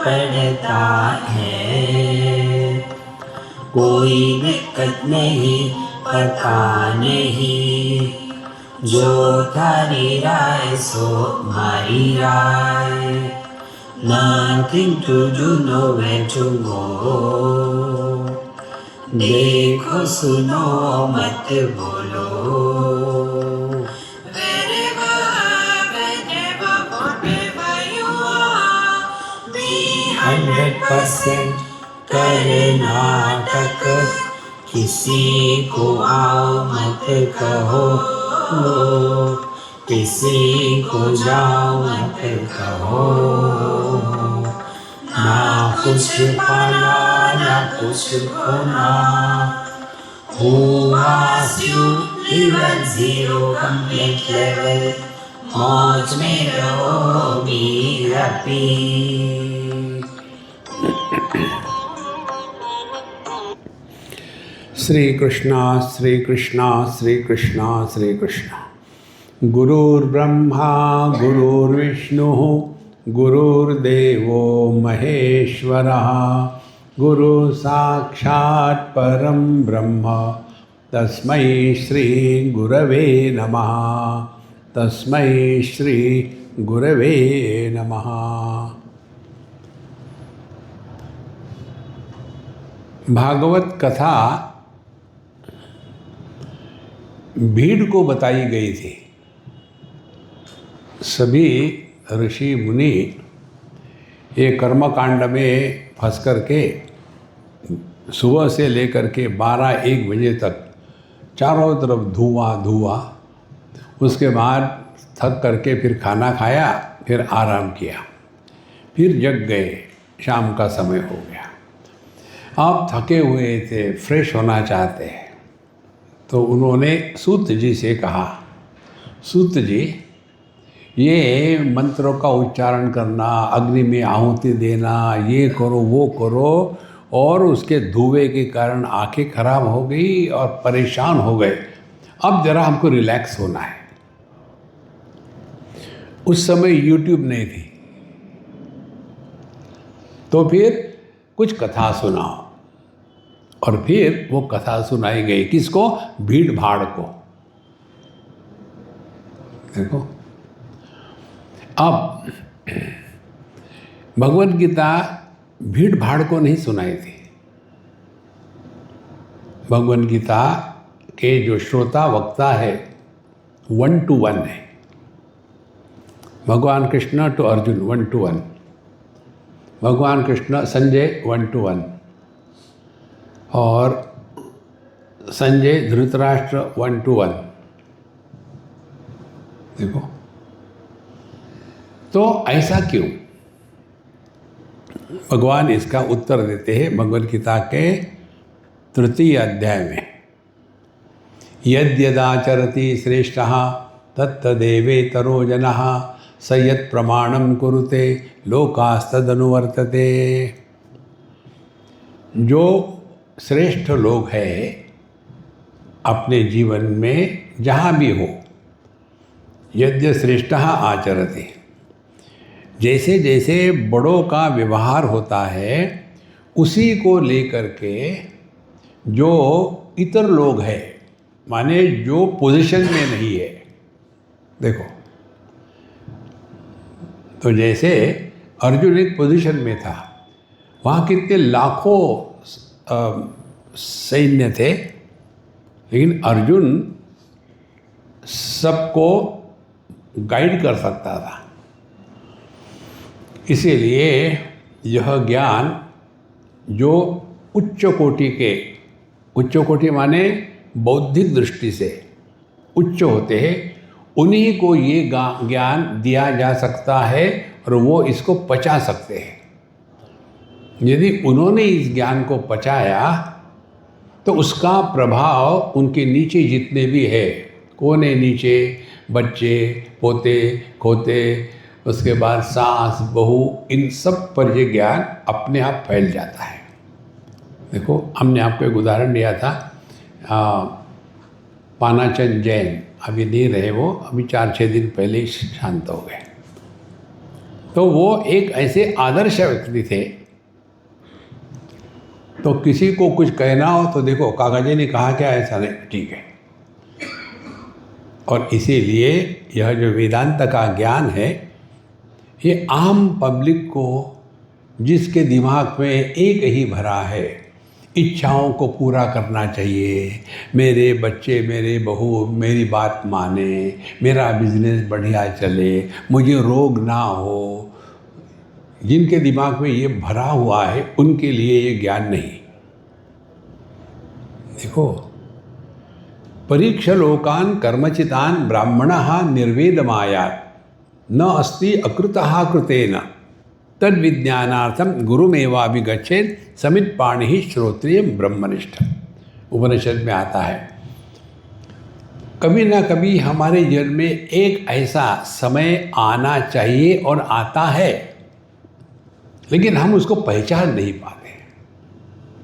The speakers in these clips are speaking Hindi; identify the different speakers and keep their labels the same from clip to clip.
Speaker 1: पड़ता है। कोई दिक्कत नहीं, पता नहीं, जो थारी राय सो मारी राय। Nothing to do, nowhere to go. देखो सुनो मत बोलो। Wherever, whenever, whatever you are, be 100% Karnataka. किसी को आओ मत कहो, किसी को जाओ मत कहो। ना कुछ पाना ना कुछ खोना। Who asked you live at zero complete level? मौज में रहो, be happy।
Speaker 2: श्री कृष्णा श्री कृष्णा श्री कृष्णा श्री कृष्णा। गुरुर्ब्रह्मा गुरुर्विष्णु गुरुर्देवो महेश्वरः। गुरु साक्षात् परं ब्रह्म तस्मै श्री गुरवे नमः। तस्मै श्री गुरवे नमः। भागवत कथा भीड़ को बताई गई थी। सभी ऋषि मुनि ये कर्मकांड में फंस कर के सुबह से लेकर के 12-1 बजे तक चारों तरफ धुआं धुआं। उसके बाद थक करके फिर खाना खाया, फिर आराम किया, फिर जग गए। शाम का समय हो गया। आप थके हुए थे, फ्रेश होना चाहते हैं, तो उन्होंने सूत जी से कहा, सूत जी ये मंत्रों का उच्चारण करना, अग्नि में आहुति देना, ये करो वो करो, और उसके धुएं के कारण आंखें खराब हो गई और परेशान हो गए। अब जरा हमको रिलैक्स होना है। उस समय यूट्यूब नहीं थी, तो फिर कुछ कथा सुनाओ। और फिर वो कथा सुनाई गई। किसको? भीड़ भाड़ को। देखो, अब भगवत गीता भीड़ भाड़ को नहीं सुनाई थी। भगवत गीता के जो श्रोता वक्ता है 1 to 1 है। भगवान कृष्ण टू अर्जुन 1 to 1, भगवान कृष्ण संजय 1 to 1, और संजय धृतराष्ट्र 1 to 1। देखो, तो ऐसा क्यों? भगवान इसका उत्तर देते हैं भगवद गीता के 3 अध्याय में। यद्यदाचरति श्रेष्ठः तत्तदेवेतरो जनः स यत् प्रमाणं कुरुते लोकास्तदनुवर्तते। जो श्रेष्ठ लोग हैं अपने जीवन में जहाँ भी हो, यद्य श्रेष्ठः आचरति, जैसे जैसे बड़ों का व्यवहार होता है उसी को लेकर के जो इतर लोग हैं, माने जो पोजीशन में नहीं है। देखो, तो जैसे अर्जुन एक पोजीशन में था, वहाँ कितने लाखों सैन्य थे, लेकिन अर्जुन सबको गाइड कर सकता था। इसीलिए यह ज्ञान जो उच्च कोटि माने बौद्धिक दृष्टि से उच्च होते हैं, उन्हीं को ये ज्ञान दिया जा सकता है और वो इसको पचा सकते हैं। यदि उन्होंने इस ज्ञान को पचाया तो उसका प्रभाव उनके नीचे जितने भी है, कोने नीचे बच्चे, पोते, खोते, उसके बाद सास, बहू, इन सब पर ये ज्ञान अपने आप फैल जाता है। देखो, हमने आपको एक उदाहरण दिया था, पानाचंद जैन, अभी नहीं रहे वो, अभी 4-6 दिन पहले ही शांत हो गए। तो वो एक ऐसे आदर्श व्यक्ति थे। तो किसी को कुछ कहना हो तो देखो काका जी ने कहा क्या, ऐसा नहीं, ठीक है। और इसीलिए यह जो वेदांत का ज्ञान है, ये आम पब्लिक को, जिसके दिमाग में एक ही भरा है, इच्छाओं को पूरा करना चाहिए, मेरे बच्चे मेरे बहू मेरी बात माने, मेरा बिजनेस बढ़िया चले, मुझे रोग ना हो, जिनके दिमाग में ये भरा हुआ है उनके लिए ये ज्ञान नहीं। देखो, परीक्ष लोकान कर्मचितान ब्राह्मणः निर्वेदमायात् न अस्ति अकृतः कृतेन तद विज्ञानार्थम गुरुमेवाभिगच्छेत् समित पाणिः श्रोत्रियं ब्रह्मनिष्ठ। उपनिषद में आता है, कभी ना कभी हमारे जीवन में एक ऐसा समय आना चाहिए और आता है, लेकिन हम उसको पहचान नहीं पाते।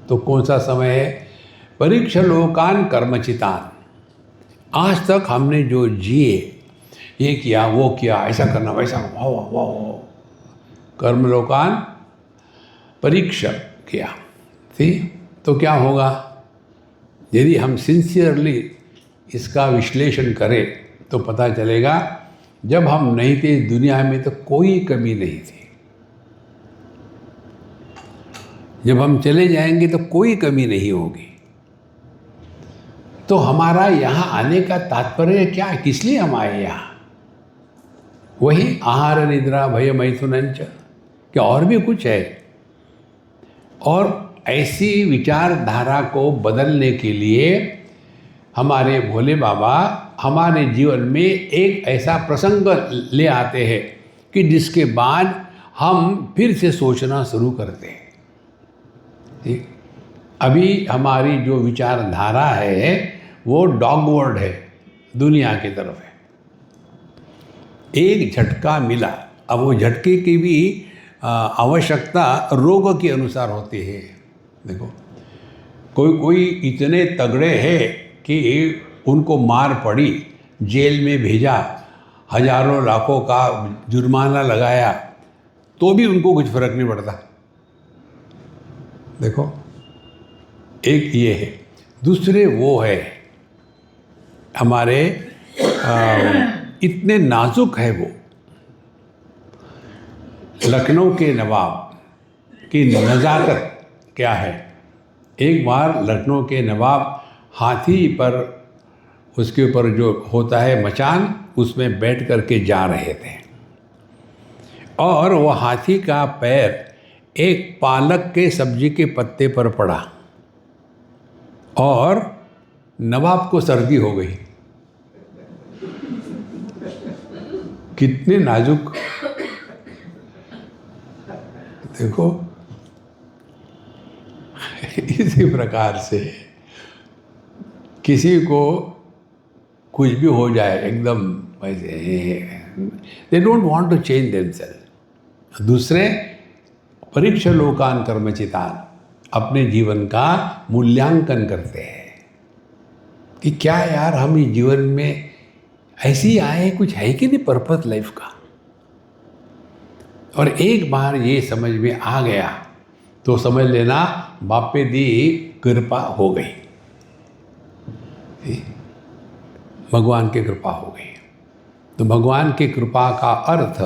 Speaker 2: तो कौन सा समय है? परीक्ष लोकान कर्मचितान। आज तक हमने जो जिए, ये किया वो किया, ऐसा करना वैसा, वाह वाह वाह, कर्म लोकान परीक्षा किया थी। तो क्या होगा? यदि हम सिंसियरली इसका विश्लेषण करें तो पता चलेगा, जब हम नहीं थे इस दुनिया में तो कोई कमी नहीं थी, जब हम चले जाएंगे तो कोई कमी नहीं होगी। तो हमारा यहाँ आने का तात्पर्य क्या है? किस लिए हम आए यहाँ? वही आहार निद्रा भय मैथुनंच, क्या और भी कुछ है? और ऐसी विचारधारा को बदलने के लिए हमारे भोले बाबा हमारे जीवन में एक ऐसा प्रसंग ले आते हैं कि जिसके बाद हम फिर से सोचना शुरू करते हैं। ठीक, अभी हमारी जो विचारधारा है वो डॉगवर्ड है, दुनिया की तरफ है। एक झटका मिला, अब वो झटके की भी आवश्यकता रोग के अनुसार होती है। देखो, कोई इतने तगड़े हैं कि उनको मार पड़ी, जेल में भेजा, हजारों लाखों का जुर्माना लगाया, तो भी उनको कुछ फर्क नहीं पड़ता। देखो, एक ये है। दूसरे वो है हमारे इतने नाजुक है वो। लखनऊ के नवाब की नज़ाकत क्या है? एक बार लखनऊ के नवाब हाथी पर, उसके ऊपर जो होता है मचान, उसमें बैठ करके जा रहे थे और वो हाथी का पैर एक पालक के सब्जी के पत्ते पर पड़ा और नवाब को सर्दी हो गई। कितने नाजुक! देखो, इसी प्रकार से किसी को कुछ भी हो जाए एकदम वैसे, they don't want to change themselves. दूसरे परीक्ष लोकान कर्मचितान, अपने जीवन का मूल्यांकन करते हैं कि क्या यार हम इस जीवन में ऐसे ही आए, कुछ है कि नहीं पर्पस लाइफ का। और एक बार ये समझ में आ गया तो समझ लेना बापे दी कृपा हो गई, भगवान की कृपा हो गई। तो भगवान की कृपा का अर्थ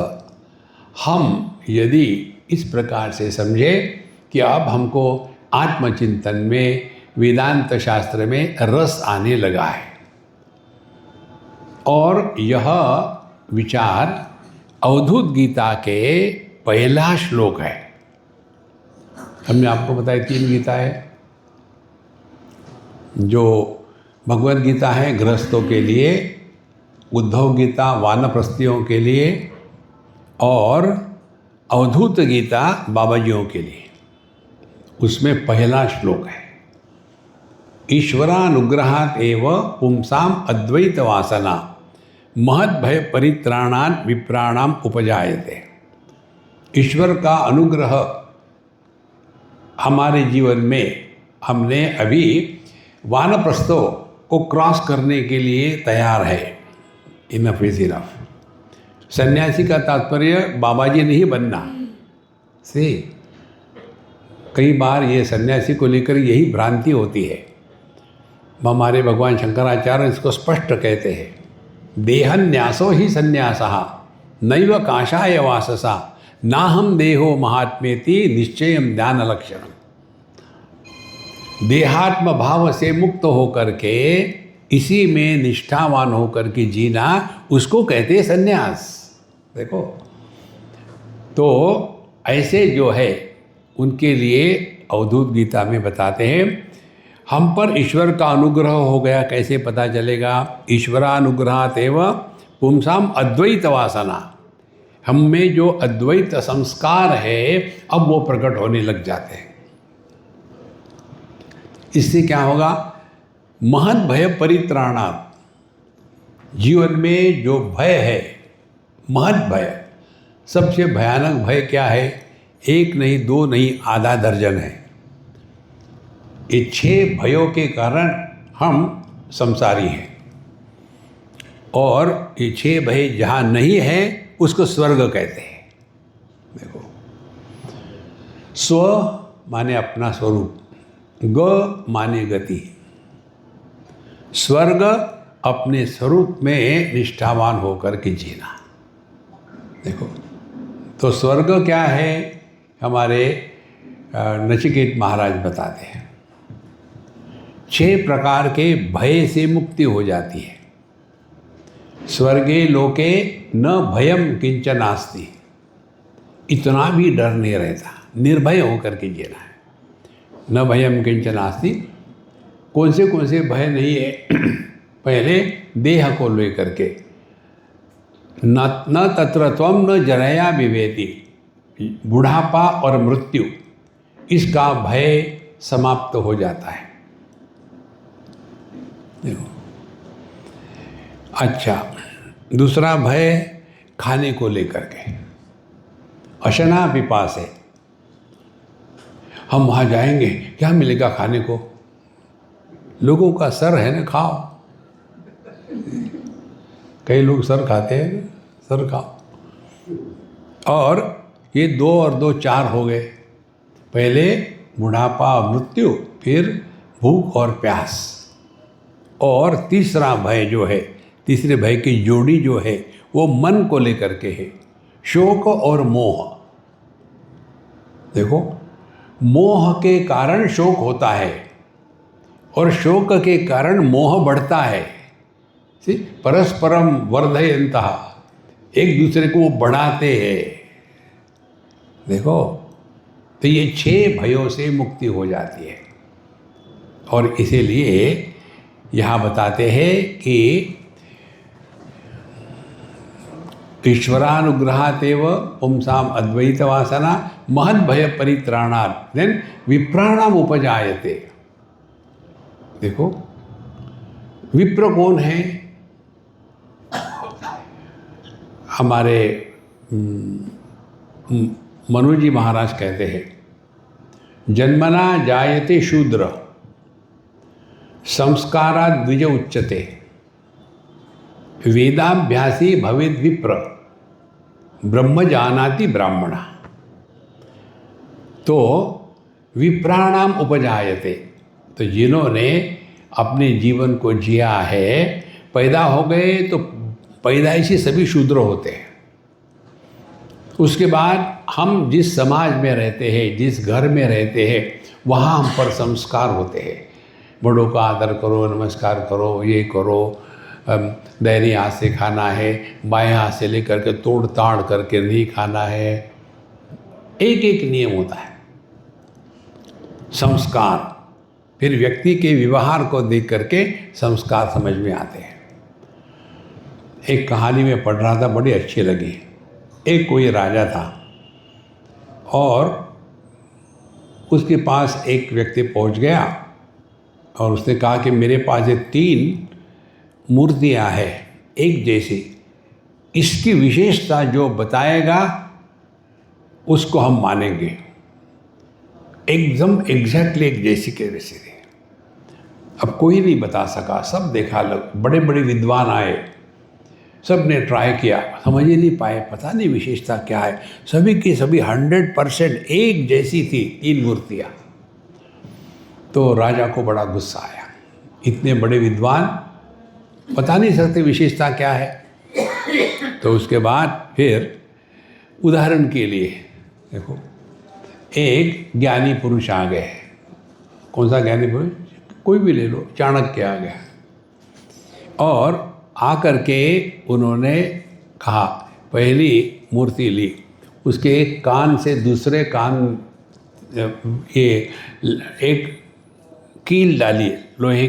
Speaker 2: हम यदि इस प्रकार से समझे कि अब हमको आत्मचिंतन में, वेदांत शास्त्र में रस आने लगा है, और यह विचार अवधूत गीता के पहला श्लोक है। हमने आपको बताया 3 गीता है। जो भगवद गीता है गृहस्थों के लिए, उद्धव गीता वानप्रस्थियों के लिए, और अवधूत गीता बाबाजियों के लिए। उसमें पहला श्लोक है, ईश्वरानुग्रहात् एव पुंसाम अद्वैत वासना महद भय परित्राणान विप्राणाम उपजायते। ईश्वर का अनुग्रह हमारे जीवन में, हमने अभी वानप्रस्थों को क्रॉस करने के लिए तैयार है। Enough is enough. सन्यासी का तात्पर्य बाबा जी नहीं बनना से। कई बार ये सन्यासी को लेकर यही भ्रांति होती है। हमारे भगवान शंकराचार्य इसको स्पष्ट कहते हैं, देहन्यासो ही संन्यासः नैव काषाय वाससा नाहम देहो महात्मेति निश्चयम ज्ञान लक्षणम। देहात्म भाव से मुक्त होकर के इसी में निष्ठावान होकर के जीना, उसको कहते हैं संन्यास। देखो, तो ऐसे जो है उनके लिए अवधूत गीता में बताते हैं, हम पर ईश्वर का अनुग्रह हो गया, कैसे पता चलेगा? ईश्वरानुग्रहात् एव पुंसाम अद्वैत वासना, हम में जो अद्वैत संस्कार है अब वो प्रकट होने लग जाते हैं। इससे क्या होगा? महद भय परित्राणात्, जीवन में जो भय है, महद भय, सबसे भयानक भय क्या है? एक नहीं, दो नहीं, आधा दर्जन है। ये 6 भयों के कारण हम संसारी हैं। और ये 6 भय जहाँ नहीं है उसको स्वर्ग कहते हैं। देखो, स्व माने अपना स्वरूप, ग माने गति, स्वर्ग अपने स्वरूप में निष्ठावान होकर के जीना। देखो, तो स्वर्ग क्या है? हमारे नचिकेत महाराज बताते हैं 6 प्रकार के भय से मुक्ति हो जाती है। स्वर्गे लोके न भयम किंचन नास्ति, इतना भी डर नहीं रहता, निर्भय होकर के जीना है। न भयम किंचन नास्ति, कौन से भय नहीं है? पहले देह को लेकर के, न तत्र त्वम न जनया विवेति, बुढ़ापा और मृत्यु, इसका भय समाप्त हो जाता है। देखो, अच्छा, दूसरा भय खाने को लेकर के, अशना पिपास है। हम वहाँ जाएंगे, क्या मिलेगा खाने को? लोगों का सर है ना, खाओ। कई लोग सर खाते हैं, सर खाओ। और ये 2 और 2 4 हो गए। पहले बुढ़ापा और मृत्यु, फिर भूख और प्यास। और तीसरा भय जो है, तीसरे भय की जोड़ी जो है वो मन को लेकर के है, शोक और मोह। देखो, मोह के कारण शोक होता है और शोक के कारण मोह बढ़ता है। परस्परम वर्धयन्तः, एक दूसरे को वो बढ़ाते हैं। देखो, तो ये 6 भयों से मुक्ति हो जाती है। और इसीलिए यहाँ बताते हैं कि ईश्वरानुग्रहात् एव पुंसाम अद्वैत वासना महद भय परित्राणात् देन विप्राणाम उपजायते। देखो, विप्र कौन है? हमारे मनु जी महाराज कहते हैं, जन्मना जायते शूद्र संस्कारात् द्विज उच्यते, वेदाभ्यासी भवेद विप्र ब्रह्म जानाति ब्राह्मण। तो विप्राणाम उपजायते, तो जिन्होंने अपने जीवन को जिया है, पैदा हो गए तो पैदाइशी सभी शूद्र होते हैं। उसके बाद हम जिस समाज में रहते हैं, जिस घर में रहते हैं, वहाँ हम पर संस्कार होते हैं। बड़ों का आदर करो, नमस्कार करो, ये करो, दाहिने हाथ से खाना है, बाएं हाथ से लेकर के तोड़ ताड़ करके नहीं खाना है। एक एक नियम होता है, संस्कार। फिर व्यक्ति के व्यवहार को देख करके संस्कार समझ में आते हैं। एक कहानी में पढ़ रहा था, बड़ी अच्छी लगी। एक कोई राजा था और उसके पास एक व्यक्ति पहुंच गया और उसने कहा कि मेरे पास ये 3 मूर्तियां हैं एक जैसी, इसकी विशेषता जो बताएगा उसको हम मानेंगे। एकदम एग्जैक्टली एक जैसी के वैसे। अब कोई नहीं बता सका, सब देखा, लोग बड़े बड़े विद्वान आए, सब ने ट्राई किया, समझ ही नहीं पाए, पता नहीं विशेषता क्या है। सभी की सभी 100% एक जैसी थी 3 मूर्तियाँ। तो राजा को बड़ा गुस्सा आया, इतने बड़े विद्वान बता नहीं सकते विशेषता क्या है। तो उसके बाद फिर उदाहरण के लिए देखो, एक ज्ञानी पुरुष आ गए। कौन सा ज्ञानी पुरुष? कोई भी ले लो, चाणक्य आ गया और आकर के उन्होंने कहा, पहली मूर्ति ली, उसके एक कान से दूसरे कान ये एक कील डाली, लोहे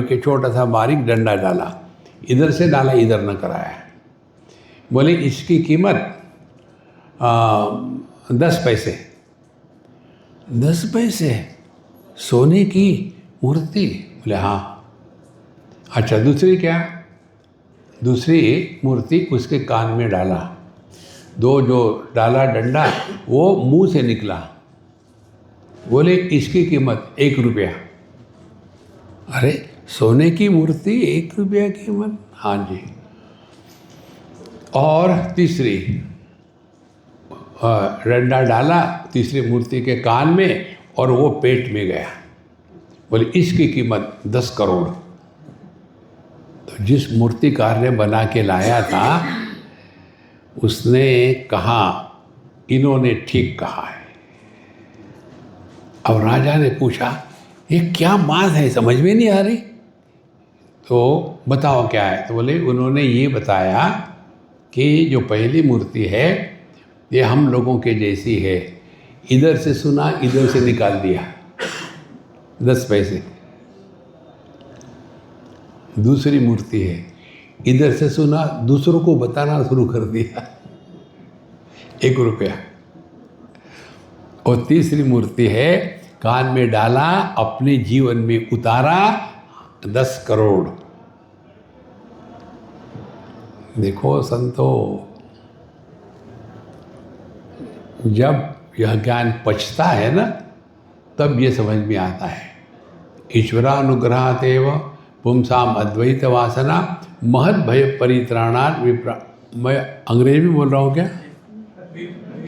Speaker 2: के छोटा सा बारीक डंडा डाला, इधर से डाला, इधर न कराया। बोले इसकी कीमत 10 पैसे। 10 पैसे सोने की मूर्ति? बोले हाँ। अच्छा, दूसरी क्या? दूसरी मूर्ति उसके कान में डाला, दो जो डाला डंडा वो मुंह से निकला। बोले इसकी कीमत 1 रुपया। अरे सोने की मूर्ति 1 रुपया कीमत? हाँ जी। और तीसरी डंडा डाला तीसरी मूर्ति के कान में और वो पेट में गया। बोले इसकी कीमत 10 करोड़। तो जिस मूर्तिकार ने बना के लाया था उसने कहा इन्होंने ठीक कहा है। अब राजा ने पूछा ये क्या बात है, समझ में नहीं आ रही। तो बताओ क्या है। तो बोले उन्होंने ये बताया कि जो पहली मूर्ति है ये हम लोगों के जैसी है, इधर से सुना इधर से निकाल दिया 10 पैसे। दूसरी मूर्ति है इधर से सुना दूसरों को बताना शुरू कर दिया 1 रुपया। और तीसरी मूर्ति है कान में डाला अपने जीवन में उतारा 10 करोड़। देखो संतो, जब यह ज्ञान पचता है ना तब ये समझ में आता है। ईश्वरानुग्रहातेव पुंसाम अद्वैत वासना महद भय परित्राणात् विप्रा। मैं अंग्रेजी में बोल रहा हूँ क्या?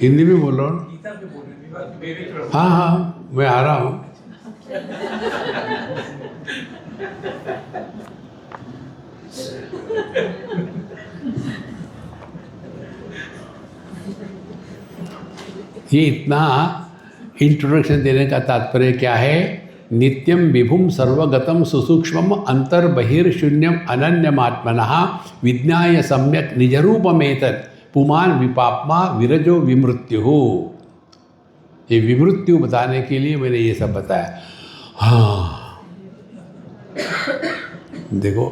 Speaker 2: हिंदी में बोल रहा हूँ? हाँ हाँ, मैं आ रहा हूँ। ये इतना इंट्रोडक्शन देने का तात्पर्य क्या है? नित्यम विभुम सर्वगतम सुसूक्ष्मम अंतर्बहिर्शून्यम अनन्यमात्मनः विज्ञाय सम्यक निजरूपमेतत् पुमान विपाप्मा विरजो विमृत्यु। ये विमृत्यु बताने के लिए मैंने ये सब बताया। हाँ देखो,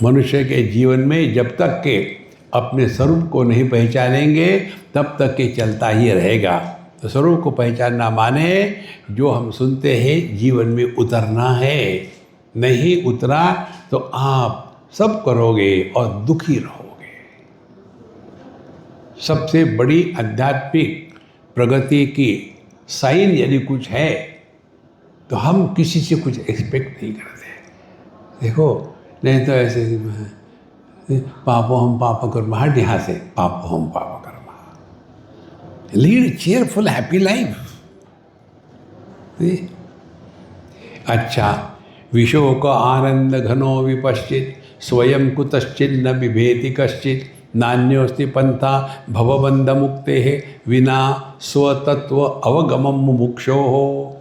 Speaker 2: मनुष्य के जीवन में जब तक के अपने स्वरूप को नहीं पहचानेंगे तब तक के चलता ही रहेगा। तो स्वरूप को पहचानना माने जो हम सुनते हैं जीवन में उतरना है। नहीं उतरा तो आप सब करोगे और दुखी रहोगे। सबसे बड़ी आध्यात्मिक प्रगति की साइन यदि कुछ है तो हम किसी से कुछ एक्सपेक्ट नहीं करते। देखो, नहीं तो ऐसे पापो हम पाप कर्मा, हट यहाँ से, पापो हम पाप Karma. Lead cheerful happy life. अच्छा, विशोक आनंद घनो विपश्चित स्वयं कुतश्चिन्न बिभेति कश्चित नान्योस्ति पंथा भवबंध मुक्ते विना स्वतत्व अवगमम मुमुक्षो हो।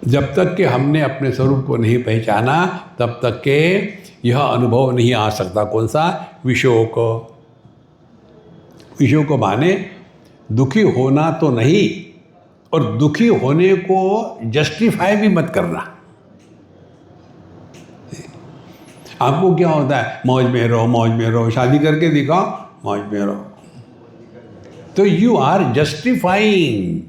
Speaker 2: जब तक कि हमने अपने स्वरूप को नहीं पहचाना तब तक के यह अनुभव नहीं आ सकता। कौन सा? विशोक। विशोक माने दुखी होना तो नहीं, और दुखी होने को जस्टिफाई भी मत करना। आपको क्या होता है? मौज में रहो, मौज में रहो, शादी करके दिखाओ, मौज में रहो। तो यू आर जस्टिफाइंग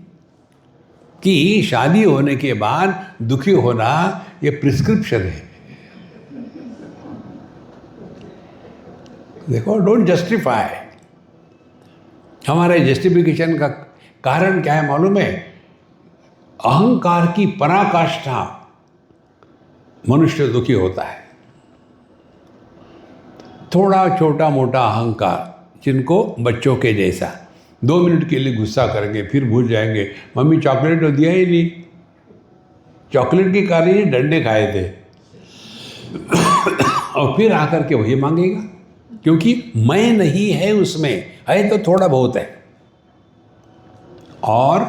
Speaker 2: कि शादी होने के बाद दुखी होना ये प्रिस्क्रिप्शन है। देखो, डोंट जस्टिफाई। हमारे जस्टिफिकेशन का कारण क्या है मालूम है? अहंकार की पराकाष्ठा मनुष्य दुखी होता है। थोड़ा छोटा मोटा अहंकार, जिनको बच्चों के जैसा 2 मिनट के लिए गुस्सा करेंगे, फिर भूल जाएंगे मम्मी चॉकलेट तो दिया ही नहीं, चॉकलेट के कारण ही डंडे खाए थे, और फिर आकर के वही मांगेगा, क्योंकि मैं नहीं है उसमें, है तो थोड़ा बहुत है। और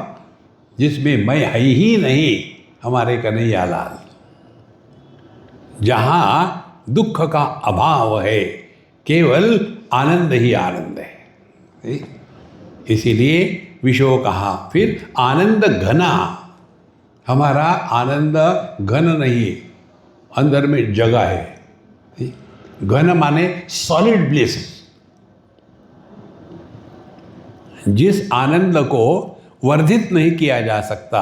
Speaker 2: जिसमें मैं है ही नहीं, हमारे कन्हैया लाल, जहां दुख का अभाव है, केवल आनंद ही आनंद है। इसीलिए विशो कहा। फिर आनंद घना, हमारा आनंद घन नहीं, अंदर में जगह है। घन माने सॉलिड ब्लिस। जिस आनंद को वर्धित नहीं किया जा सकता,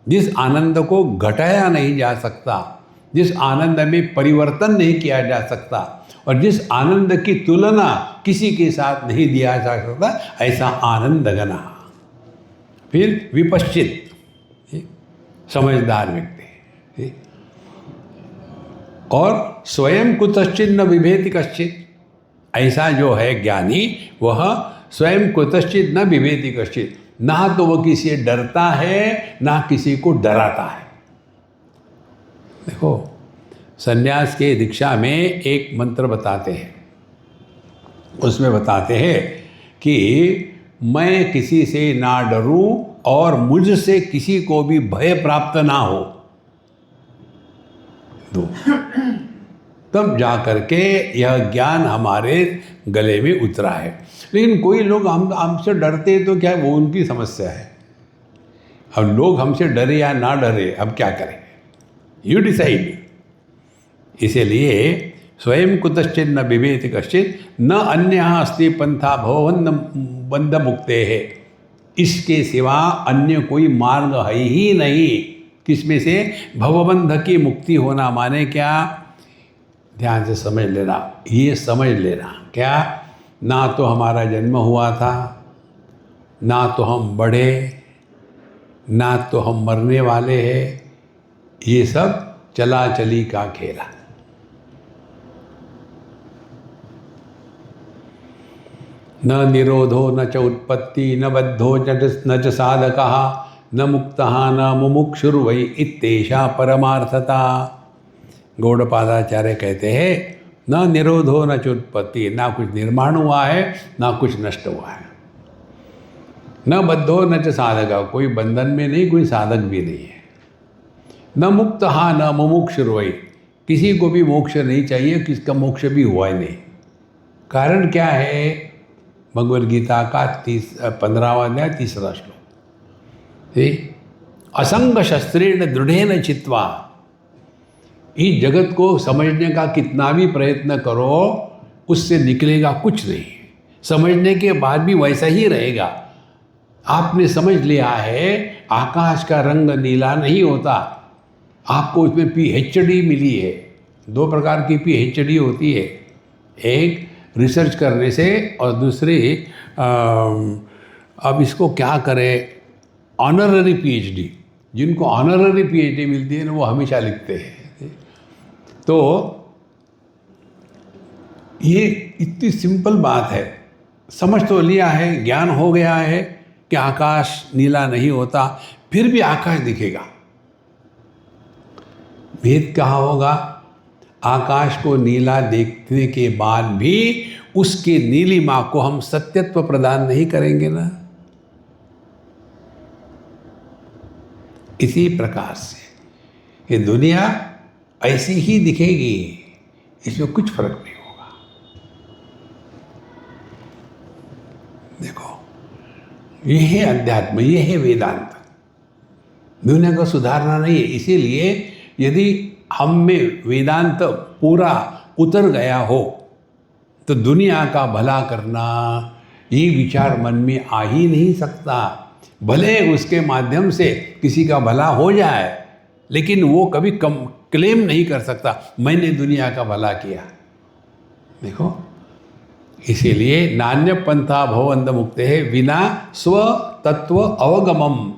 Speaker 2: जिस आनंद को घटाया नहीं जा सकता, जिस आनंद में परिवर्तन नहीं किया जा सकता, और जिस आनंद की तुलना किसी के साथ नहीं दिया जा सकता, ऐसा आनंद घना। फिर विपश्चित, समझदार व्यक्ति, और स्वयं कुतश्चित न विभेति कश्चित, ऐसा जो है ज्ञानी, वह स्वयं कुतश्चित न विभेति कश्चित, ना तो वह किसी से डरता है ना किसी को डराता है। देखो, संन्यास के दीक्षा में एक मंत्र बताते हैं, उसमें बताते हैं कि मैं किसी से ना डरूं और मुझसे किसी को भी भय प्राप्त ना हो, दो, तब जा करके यह ज्ञान हमारे गले में उतरा है। लेकिन कोई लोग हमसे डरते हैं तो क्या, वो उनकी समस्या है। अब लोग हमसे डरे या ना डरे, अब क्या करें, यू डिसाइड। इसीलिए स्वयं कुतश्चित न बिभेति कश्चित, न अन्यः अस्ति पंथा भवबंध मुक्ते है, इसके सिवा अन्य कोई मार्ग है ही नहीं। किसमें से? भवबंध की मुक्ति होना माने क्या? ध्यान से समझ लेना, ये समझ लेना क्या, ना तो हमारा जन्म हुआ था, ना तो हम बढ़े, ना तो हम मरने वाले हैं, ये सब चला चली का खेला। न निरोधो न च उत्पत्ति न बद्धो न च साधकः न मुक्तः न मुमुक्षुर्वै इत्येषा परमार्थता। गौड़पादाचार्य कहते हैं न निरोधो न च उत्पत्ति, ना कुछ निर्माण हुआ है ना कुछ नष्ट हुआ है, न बद्धो न च साधक, कोई बंधन में नहीं, कोई साधक भी नहीं है, न मुक्तः न मुमुक्षुर्वै, किसी को भी मोक्ष नहीं चाहिए, किसका मोक्ष भी हुआ ही नहीं। कारण क्या है? भगवद गीता का 15वां अध्याय 3रा श्लोक, असंग शस्त्रेण दृढ़ेन चित्वा। इस जगत को समझने का कितना भी प्रयत्न करो, उससे निकलेगा कुछ नहीं, समझने के बाद भी वैसा ही रहेगा। आपने समझ लिया है आकाश का रंग नीला नहीं होता, आपको उसमें PhD मिली है। 2 प्रकार की PhD होती है, एक रिसर्च करने से और दूसरी अब इसको क्या करें, ऑनररी PhD। जिनको ऑनररी PhD मिलती है ना, वो हमेशा लिखते हैं। तो ये इतनी सिंपल बात है, समझ तो लिया है, ज्ञान हो गया है कि आकाश नीला नहीं होता, फिर भी आकाश दिखेगा। भेद कहाँ होगा? आकाश को नीला देखने के बाद भी उसके नीलिमा को हम सत्यत्व प्रदान नहीं करेंगे ना। इसी प्रकार से ये दुनिया ऐसी ही दिखेगी, इसमें कुछ फर्क नहीं होगा। देखो, ये है अध्यात्म, ये है वेदांत। दुनिया को सुधारना नहीं है। इसीलिए यदि हम में वेदांत पूरा उतर गया हो तो दुनिया का भला करना ये विचार मन में आ ही नहीं सकता। भले उसके माध्यम से किसी का भला हो जाए, लेकिन वो कभी क्लेम नहीं कर सकता मैंने दुनिया का भला किया। देखो, इसीलिए नान्य पंथा भवबंध मुक्ते है बिना स्व तत्व अवगमम।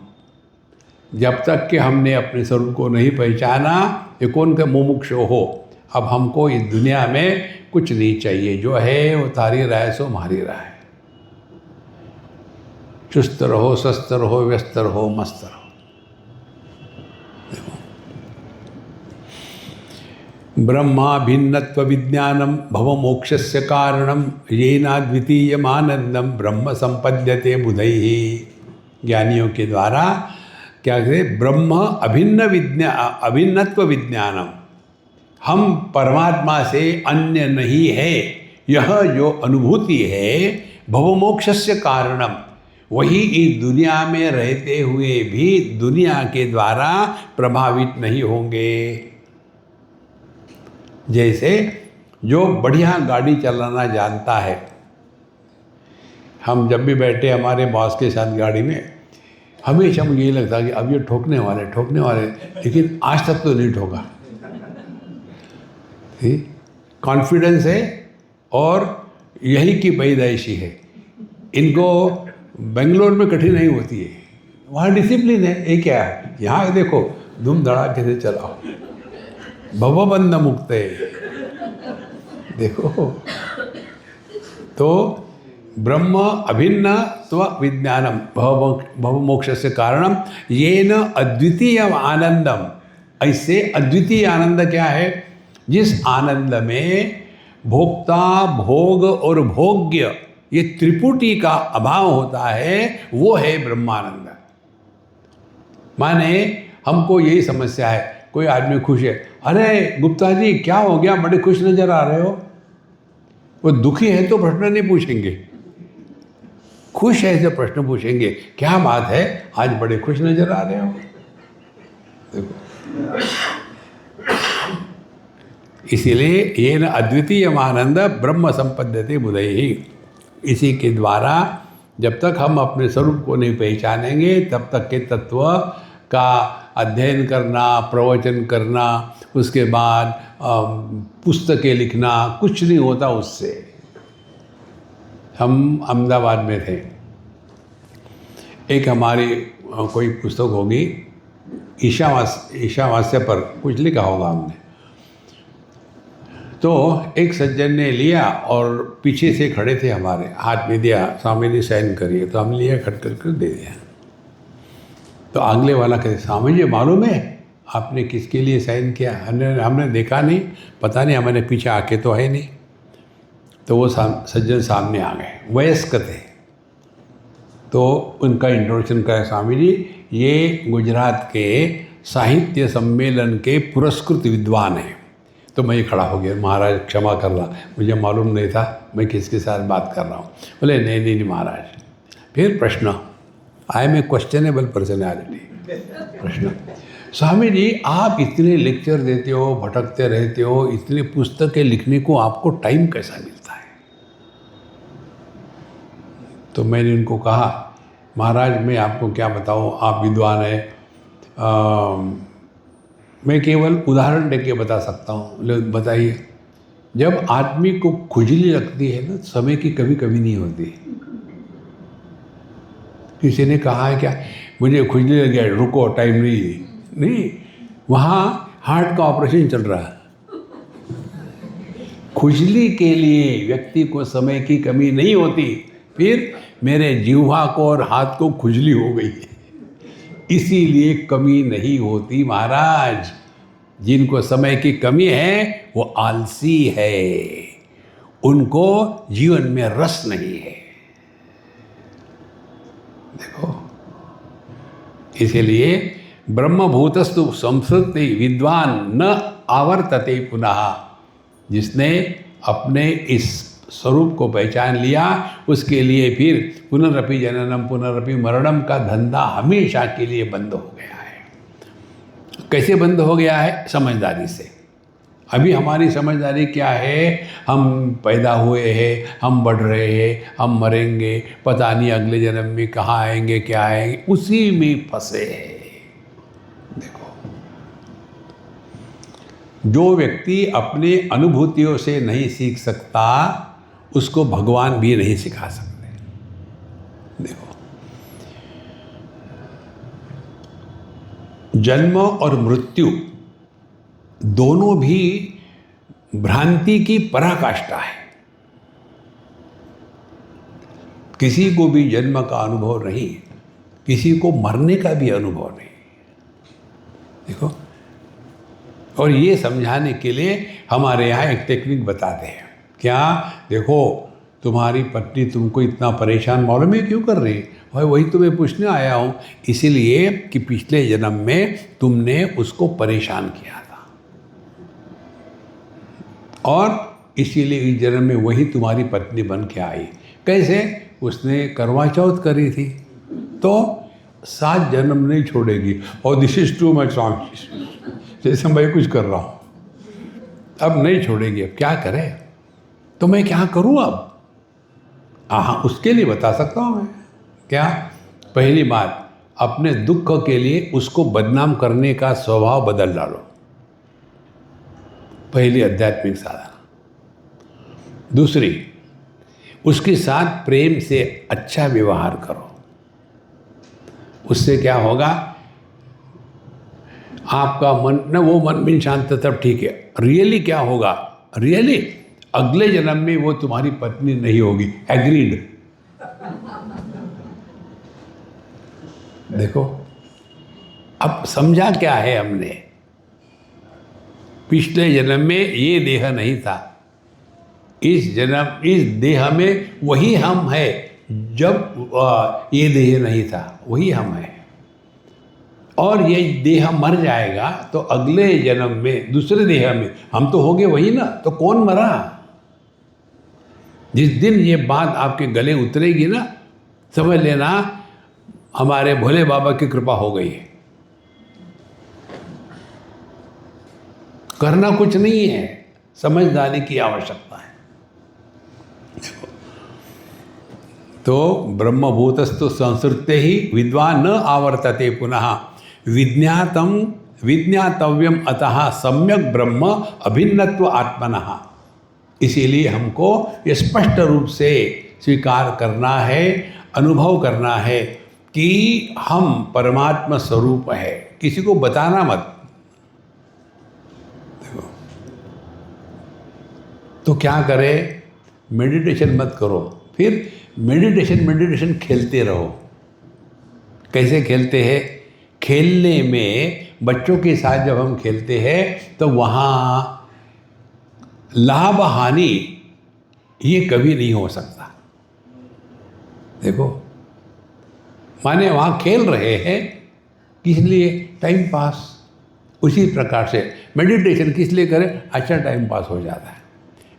Speaker 2: जब तक कि हमने अपने स्वरूप को नहीं पहचाना, ये कौन का मुमुक्षु हो, अब हमको इस दुनिया में कुछ नहीं चाहिए, जो है वो तारी रहा है सो मारी रहा है। चुस्त रहो, स्वस्थ रहो, व्यस्त रहो, मस्त रहो। ब्रह्मा भिन्नत्व विज्ञानम भवमोक्षस्य कारणम येना द्वितीयमानंदम ब्रह्म संपद्यते बुधैहि। ज्ञानियों के द्वारा क्या कहते, ब्रह्म अभिन्नत्व विज्ञानम, हम परमात्मा से अन्य नहीं है, यह जो अनुभूति है भवमोक्षस्य कारणम, वही इस दुनिया में रहते हुए भी दुनिया के द्वारा प्रभावित नहीं होंगे। जैसे जो बढ़िया गाड़ी चलाना जानता है, हम जब भी बैठे हमारे बॉस के साथ गाड़ी में, हमेशा मुझे ये लगता है कि अब ये ठोकने वाले, लेकिन आज तक तो नहीं ठोका। कॉन्फिडेंस है और यही की पैदाइशी है। इनको बेंगलोर में कठिनाई होती है, वहाँ डिसिप्लिन है। ये क्या है, यहाँ देखो धूम धड़ाके से चलाओ, भवबंध मुक्त है। देखो, तो ब्रह्म अभिन्न त्व विज्ञानम भवमोक्षस्य कारणम येन अद्वितीय आनंदम। ऐसे अद्वितीय आनंद क्या है, जिस आनंद में भोक्ता, भोग और भोग्य ये त्रिपुटी का अभाव होता है, वो है ब्रह्मानंद। माने हमको यही समस्या है, कोई आदमी खुश है, अरे गुप्ता जी क्या हो गया, बड़े खुश नजर आ रहे हो। वो दुखी है तो प्रश्न नहीं पूछेंगे, खुश है तो प्रश्न पूछेंगे, क्या बात है आज बड़े खुश नजर आ रहे हो। देखो, इसीलिए ये न अद्वितीय आनंद ब्रह्म संपद्यते बुधैहि। इसी के द्वारा जब तक हम अपने स्वरूप को नहीं पहचानेंगे, तब तक के तत्व का अध्ययन करना, प्रवचन करना, उसके बाद पुस्तकें लिखना, कुछ नहीं होता उससे। हम अहमदाबाद में थे, एक हमारी कोई पुस्तक होगी, ईशावास्य पर कुछ लिखा होगा हमने, तो एक सज्जन ने लिया और पीछे से खड़े थे हमारे, हाथ में दिया, स्वामी ने साइन करिए, तो हम लिया, खट कर दे दिया। तो अगले वाला कहते, स्वामी जी मालूम है आपने किसके लिए साइन किया? हमने देखा नहीं, पता नहीं, हमारे पीछे आके तो है नहीं। तो वो सज्जन सामने आ गए, वयस्क थे, तो उनका इंट्रोडक्शन करा, स्वामी जी ये गुजरात के साहित्य सम्मेलन के पुरस्कृत विद्वान हैं। तो मैं खड़ा हो गया, महाराज क्षमा करना, मुझे मालूम नहीं था मैं किसके साथ बात कर रहा हूँ। बोले नहीं महाराज। फिर प्रश्न, I am a questionable personality. प्रश्न, स्वामी जी आप इतने लेक्चर देते हो, भटकते रहते हो, इतनी पुस्तकें लिखने को आपको टाइम कैसा मिलता है? तो मैंने उनको कहा, महाराज मैं आपको क्या बताऊँ, आप विद्वान हैं, मैं केवल उदाहरण देके बता सकता हूँ। बताइए, जब आदमी को खुजली लगती है ना, समय की कभी नहीं होती। किसी ने कहा है क्या, मुझे खुजली लग गया, रुको टाइम नहीं, वहाँ हार्ट का ऑपरेशन चल रहा है। खुजली के लिए व्यक्ति को समय की कमी नहीं होती। फिर मेरे जिह्वा को और हाथ को खुजली हो गई, इसीलिए कमी नहीं होती महाराज। जिनको समय की कमी है वो आलसी है, उनको जीवन में रस नहीं है। देखो, इसीलिए ब्रह्मभूतस्तु संस्कृति विद्वान न आवर्तते पुनः। जिसने अपने इस स्वरूप को पहचान लिया, उसके लिए फिर पुनरपि जननम पुनरपि मरणम का धंधा हमेशा के लिए बंद हो गया है। कैसे बंद हो गया है? समझदारी से। अभी हमारी समझदारी क्या है, हम पैदा हुए हैं, हम बढ़ रहे हैं, हम मरेंगे, पता नहीं अगले जन्म में कहाँ आएंगे, क्या आएंगे, उसी में फंसे हैं। देखो, जो व्यक्ति अपने अनुभूतियों से नहीं सीख सकता, उसको भगवान भी नहीं सिखा सकते। देखो, जन्म और मृत्यु दोनों भी भ्रांति की पराकाष्ठा है। किसी को भी जन्म का अनुभव नहीं, किसी को मरने का भी अनुभव नहीं। देखो, और ये समझाने के लिए हमारे यहाँ एक टेक्निक बताते हैं। क्या? देखो, तुम्हारी पत्नी तुमको इतना परेशान मालूम है क्यों कर रही है? भाई वही तुम्हें पूछने आया हूँ, इसीलिए कि पिछले जन्म में तुमने उसको परेशान किया था और इसीलिए इस जन्म में वही तुम्हारी पत्नी बन के आई। कैसे? उसने करवा चौथ करी थी तो 7 जन्म नहीं छोड़ेगी। और दिस इज टू मच स्वामी, जैसे मैं कुछ कर रहा हूँ, अब नहीं छोड़ेगी। अब क्या करें? तो मैं क्या करूँ अब? हाँ, उसके लिए बता सकता हूँ मैं। क्या? पहली बात, अपने दुख के लिए उसको बदनाम करने का स्वभाव बदल डालो, पहली आध्यात्मिक साधना। दूसरी, उसके साथ प्रेम से अच्छा व्यवहार करो। उससे क्या होगा? आपका मन न, वो मन भी शांत, तब ठीक है। रियली क्या होगा? रियली अगले जन्म में वो तुम्हारी पत्नी नहीं होगी। एग्रीड? देखो, अब समझा क्या है हमने? पिछले जन्म में ये देह नहीं था, इस जन्म इस देह में वही हम है। जब ये देह नहीं था, वही हम है। और ये देह मर जाएगा तो अगले जन्म में दूसरे देह में हम तो होंगे वही ना। तो कौन मरा? जिस दिन ये बात आपके गले उतरेगी ना, समझ लेना हमारे भोले बाबा की कृपा हो गई है। करना कुछ नहीं है, समझदारी की आवश्यकता है। तो ब्रह्मभूतस्तु संसृत्ते ही विद्वान न आवर्तते पुनः विज्ञातम विज्ञातव्यम अतः सम्यक ब्रह्म अभिन्नत्व आत्मनः। इसीलिए हमको ये स्पष्ट रूप से स्वीकार करना है, अनुभव करना है कि हम परमात्मा स्वरूप है। किसी को बताना मत। देखो, तो क्या करें? मेडिटेशन मत करो। फिर मेडिटेशन खेलते रहो। कैसे खेलते हैं? खेलने में बच्चों के साथ जब हम खेलते हैं तो वहाँ लाभ हानि ये कभी नहीं हो सकता। देखो, माने वहाँ खेल रहे हैं किस लिए? Time pass. उसी प्रकार से मेडिटेशन किस लिए करें? अच्छा टाइम पास हो जाता है।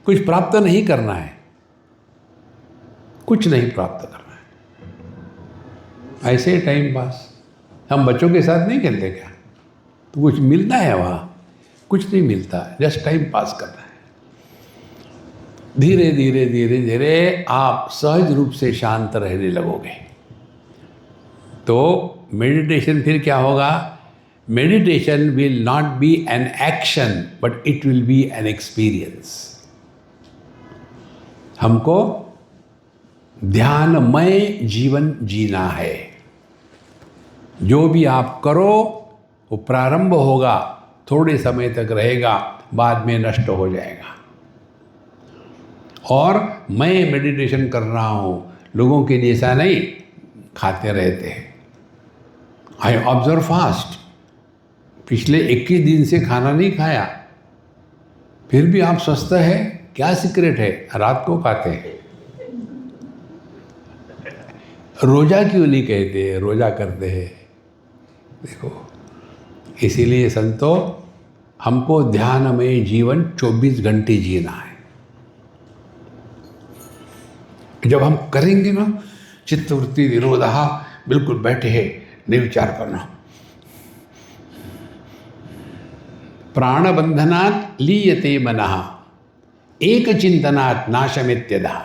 Speaker 2: कुछ प्राप्त नहीं करना है, कुछ नहीं प्राप्त करना है, ऐसे टाइम पास। हम बच्चों के साथ नहीं खेलते क्या? तो कुछ मिलता है वहाँ? कुछ नहीं मिलता, जस्ट टाइम पास करना है। धीरे धीरे धीरे धीरे आप सहज रूप से शांत रहने लगोगे। तो मेडिटेशन फिर क्या होगा? Meditation will not be an action but it will be an experience. हमको ध्यानमय जीवन जीना है। जो भी आप करो वो प्रारंभ होगा, थोड़े समय तक रहेगा, बाद में नष्ट हो जाएगा। और मैं मेडिटेशन कर रहा हूँ, लोगों के लिए ऐसा नहीं खाते रहते हैं। आई ऑब्जर्व फास्ट, पिछले 21 दिन से खाना नहीं खाया, फिर भी आप स्वस्थ है। क्या सीक्रेट है? रात को खाते हैं। रोजा क्यों नहीं कहते? रोजा करते हैं। देखो, इसीलिए संतो हमको ध्यानमय जीवन 24 घंटे जीना है। जब हम करेंगे ना, चित्तवृत्ति निरोधः, बिल्कुल बैठे हैं, निर्विचार करना। प्राणबंधनात् लीयते मनः एक चिंतनात् नाशमित्यतः।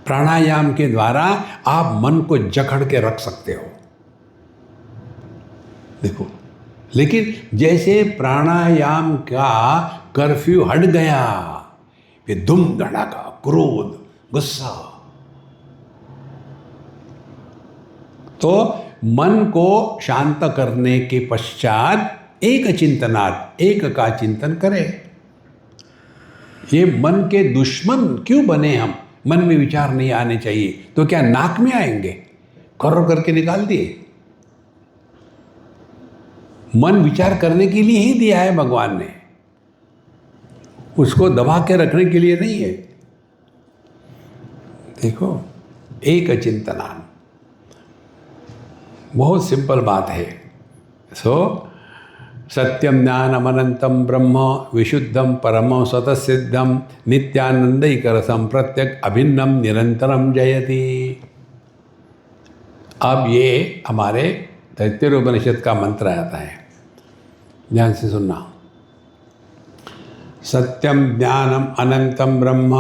Speaker 2: प्राणायाम के द्वारा आप मन को जकड़ के रख सकते हो। देखो, लेकिन जैसे प्राणायाम का कर्फ्यू हट गया, फिर धूम धड़ाका, क्रोध, गुस्सा, तो मन को शांत करने के पश्चात एक चिंतनात्, एक का चिंतन करें। ये मन के दुश्मन क्यों बने हम? मन में विचार नहीं आने चाहिए तो क्या नाक में आएंगे? कर करके निकाल दिए। मन विचार करने के लिए ही दिया है भगवान ने, उसको दबा के रखने के लिए नहीं है। देखो, एक चिंतनान, बहुत सिंपल बात है। सत्यम ज्ञानम अनंतम ब्रह्म विशुद्धम परम स्वतः सिद्धम नित्यानंदैकरसम प्रत्यक अभिन्नम निरंतरम जयति। अब ये हमारे तैत्तिरीयोपनिषद का मंत्र आता है, ध्यान से सुनना। सत्यम ज्ञानम अनंतम ब्रह्म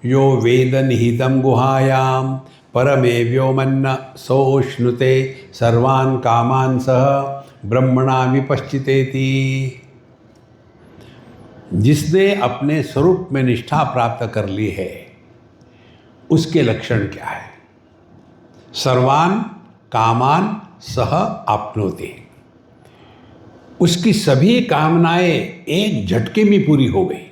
Speaker 2: यो वेद निहितम गुहायाम परमे व्योमन्न सोष्णुते सर्वान् कामान् सह ब्रह्मणा विपश्चितेति। जिसने अपने स्वरूप में निष्ठा प्राप्त कर ली है, उसके लक्षण क्या है? सर्वान् कामान् सह आपनोति। उसकी सभी कामनाएं एक झटके में पूरी हो गई।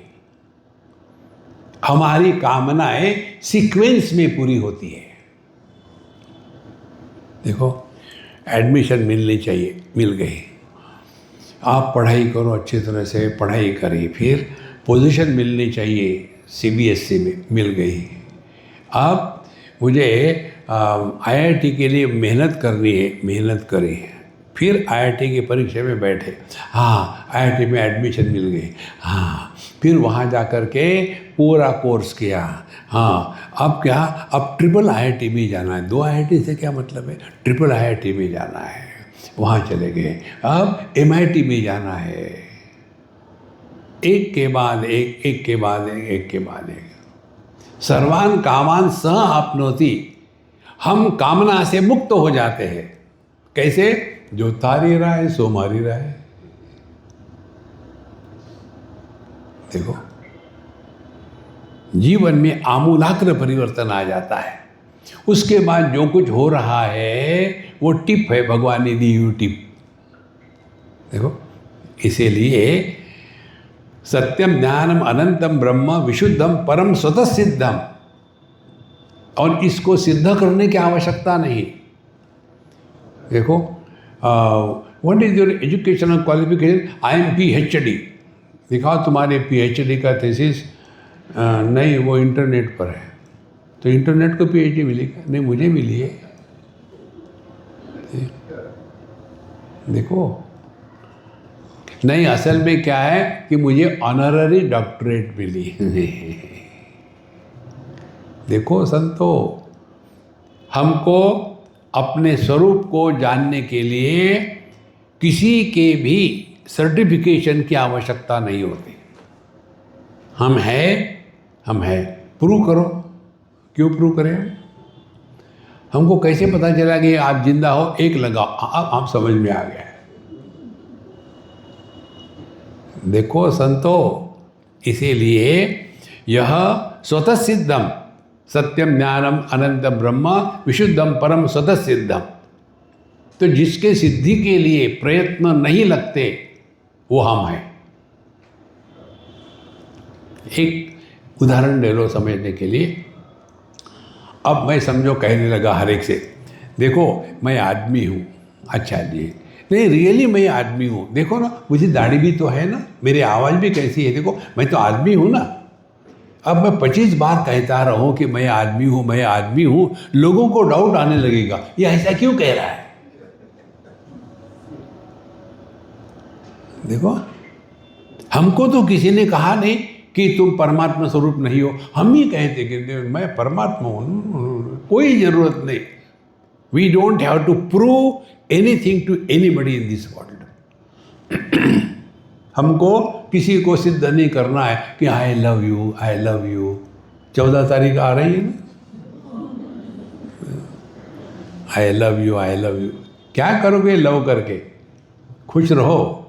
Speaker 2: हमारी कामनाएं सीक्वेंस में पूरी होती है। देखो, एडमिशन मिलनी चाहिए, मिल गई। आप पढ़ाई करो, अच्छी तरह से पढ़ाई करी, फिर पोजीशन मिलनी चाहिए सीबीएसई में, मिल गई। अब मुझे आईआईटी के लिए मेहनत करनी है, मेहनत करी, फिर आईआईटी की परीक्षा में बैठे, हाँ आईआईटी में एडमिशन मिल गई, हाँ फिर वहाँ जा कर के पूरा कोर्स किया, हाँ अब क्या, अब ट्रिपल आईआईटी में जाना है। 2 आईआईटी से क्या मतलब है? ट्रिपल आईआईटी में जाना है, वहाँ चले गए। अब एमआईटी में जाना है। एक के बाद एक, एक के बाद एक, एक के बाद एक। सर्वान् कामान् सह आपनोति। हम कामना से मुक्त हो जाते हैं। कैसे? जो तारी रहा है सो मारी रहा है। देखो, जीवन में आमूलाग्र परिवर्तन आ जाता है। उसके बाद जो कुछ हो रहा है वो टिप है, भगवान ने दी हुई टिप। देखो, इसीलिए सत्यम ज्ञानम अनंतम ब्रह्म विशुद्धम परम स्वतः सिद्धम। और इसको सिद्ध करने की आवश्यकता नहीं। देखो, what is your educational qualification? I am PhD। दिखाओ तुम्हारे PhD का थीसिस। नहीं, वो इंटरनेट पर है। तो इंटरनेट को PhD मिली? नहीं, मुझे मिली है। देखो, नहीं, असल में क्या है कि मुझे ऑनररी डॉक्टरेट मिली। देखो संतो, हमको अपने स्वरूप को जानने के लिए किसी के भी सर्टिफिकेशन की आवश्यकता नहीं होती। हम है, प्रूव करो। क्यों प्रूव करें? हमको कैसे पता चला कि आप जिंदा हो? एक लगाओ, आप समझ में आ गया। देखो संतो, इसीलिए यह स्वतः सिद्धम सत्यम ज्ञानम अनंत ब्रह्म विशुद्धम परम स्वतः सिद्धम। तो जिसके सिद्धि के लिए प्रयत्न नहीं लगते वो हम हैं। एक उदाहरण ले लो समझने के लिए। अब मैं समझो कहने लगा हर एक से, देखो मैं आदमी हूँ। अच्छा जी, नहीं रियली मैं आदमी हूँ। देखो ना, मुझे दाढ़ी भी तो है ना, मेरी आवाज़ भी कैसी है, देखो मैं तो आदमी हूँ ना। अब मैं 25 बार कहता रहूँ कि मैं आदमी हूँ, मैं आदमी हूँ, लोगों को डाउट आने लगेगा, ये ऐसा क्यों कह रहा है। देखो, हमको तो किसी ने कहा नहीं कि तुम परमात्मा स्वरूप नहीं हो। हम ही कहते कि मैं परमात्मा हूँ, कोई ज़रूरत नहीं। We don't have to prove anything to anybody in this world. हमको किसी को सिद्ध नहीं करना है कि I love you, I love you. 14 तारीख आ रही है ना, I love you, I love you. क्या करोगे लव करके? खुश रहो,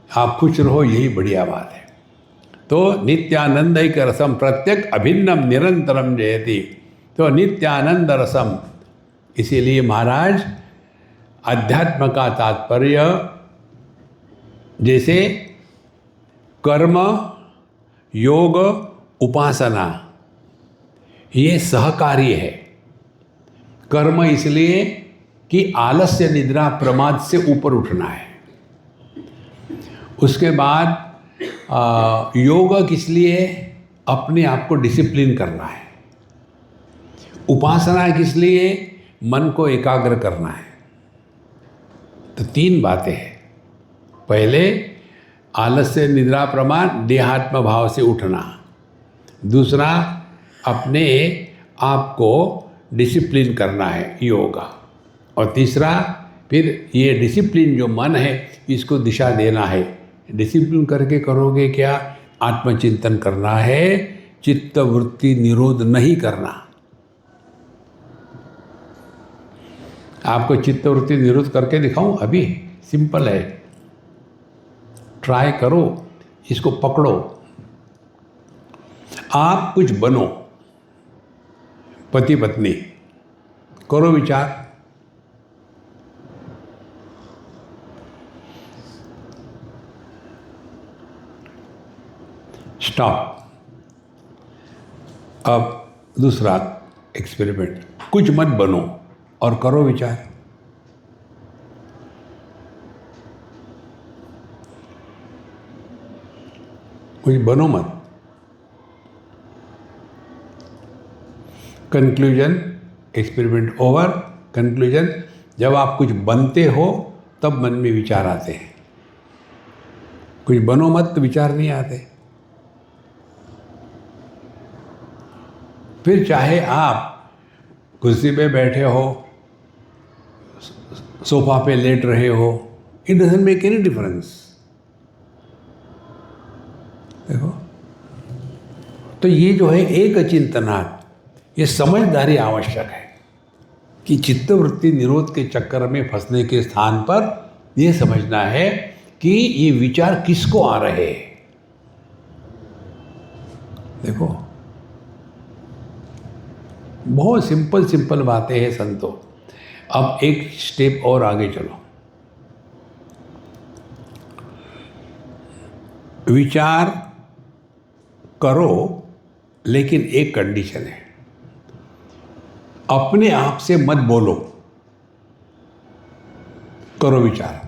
Speaker 2: आप खुश रहो, यही बढ़िया बात है। तो नित्यानंदैक रसम प्रत्यक अभिन्नम निरंतरम जयति। तो नित्यानंद रसम, इसीलिए महाराज अध्यात्म का तात्पर्य जैसे कर्म योग उपासना ये सहकार्य है। कर्म इसलिए कि आलस्य निद्रा प्रमाद से ऊपर उठना है। उसके बाद योग किस लिए? अपने आप को डिसिप्लिन करना है। उपासना किस लिए? मन को एकाग्र करना है। तो 3 बातें हैं। पहले आलस्य निद्रा प्रमाद देहात्म भाव से उठना, दूसरा अपने आप को डिसिप्लिन करना है योगा, और तीसरा फिर ये डिसिप्लिन जो मन है इसको दिशा देना है। डिसिप्लिन करके करोगे क्या? आत्मचिंतन करना है, चित्त वृत्ति निरोध नहीं करना। आपको चित्त वृत्ति निरोध करके दिखाऊं? अभी सिंपल है, ट्राई करो, इसको पकड़ो। आप कुछ बनो, पति पत्नी, करो विचार। स्टॉप। अब दूसरा एक्सपेरिमेंट, कुछ मत बनो और करो विचार। कुछ बनो मत। Conclusion, experiment over. कंक्लूजन, जब आप कुछ बनते हो तब मन में विचार आते हैं। कुछ बनो मत तो विचार नहीं आते। फिर चाहे आप कुर्सी पे बैठे हो, सोफा पे लेट रहे हो, it doesn't make any difference. देखो, तो ये जो है एक अचिंतनात्, ये समझदारी आवश्यक है कि चित्तवृत्ति निरोध के चक्कर में फंसने के स्थान पर ये समझना है कि ये विचार किसको आ रहे हैं। देखो, बहुत सिंपल बातें हैं संतों। अब एक स्टेप और आगे चलो। विचार करो, लेकिन एक कंडीशन है, अपने आप से मत बोलो, करो विचार।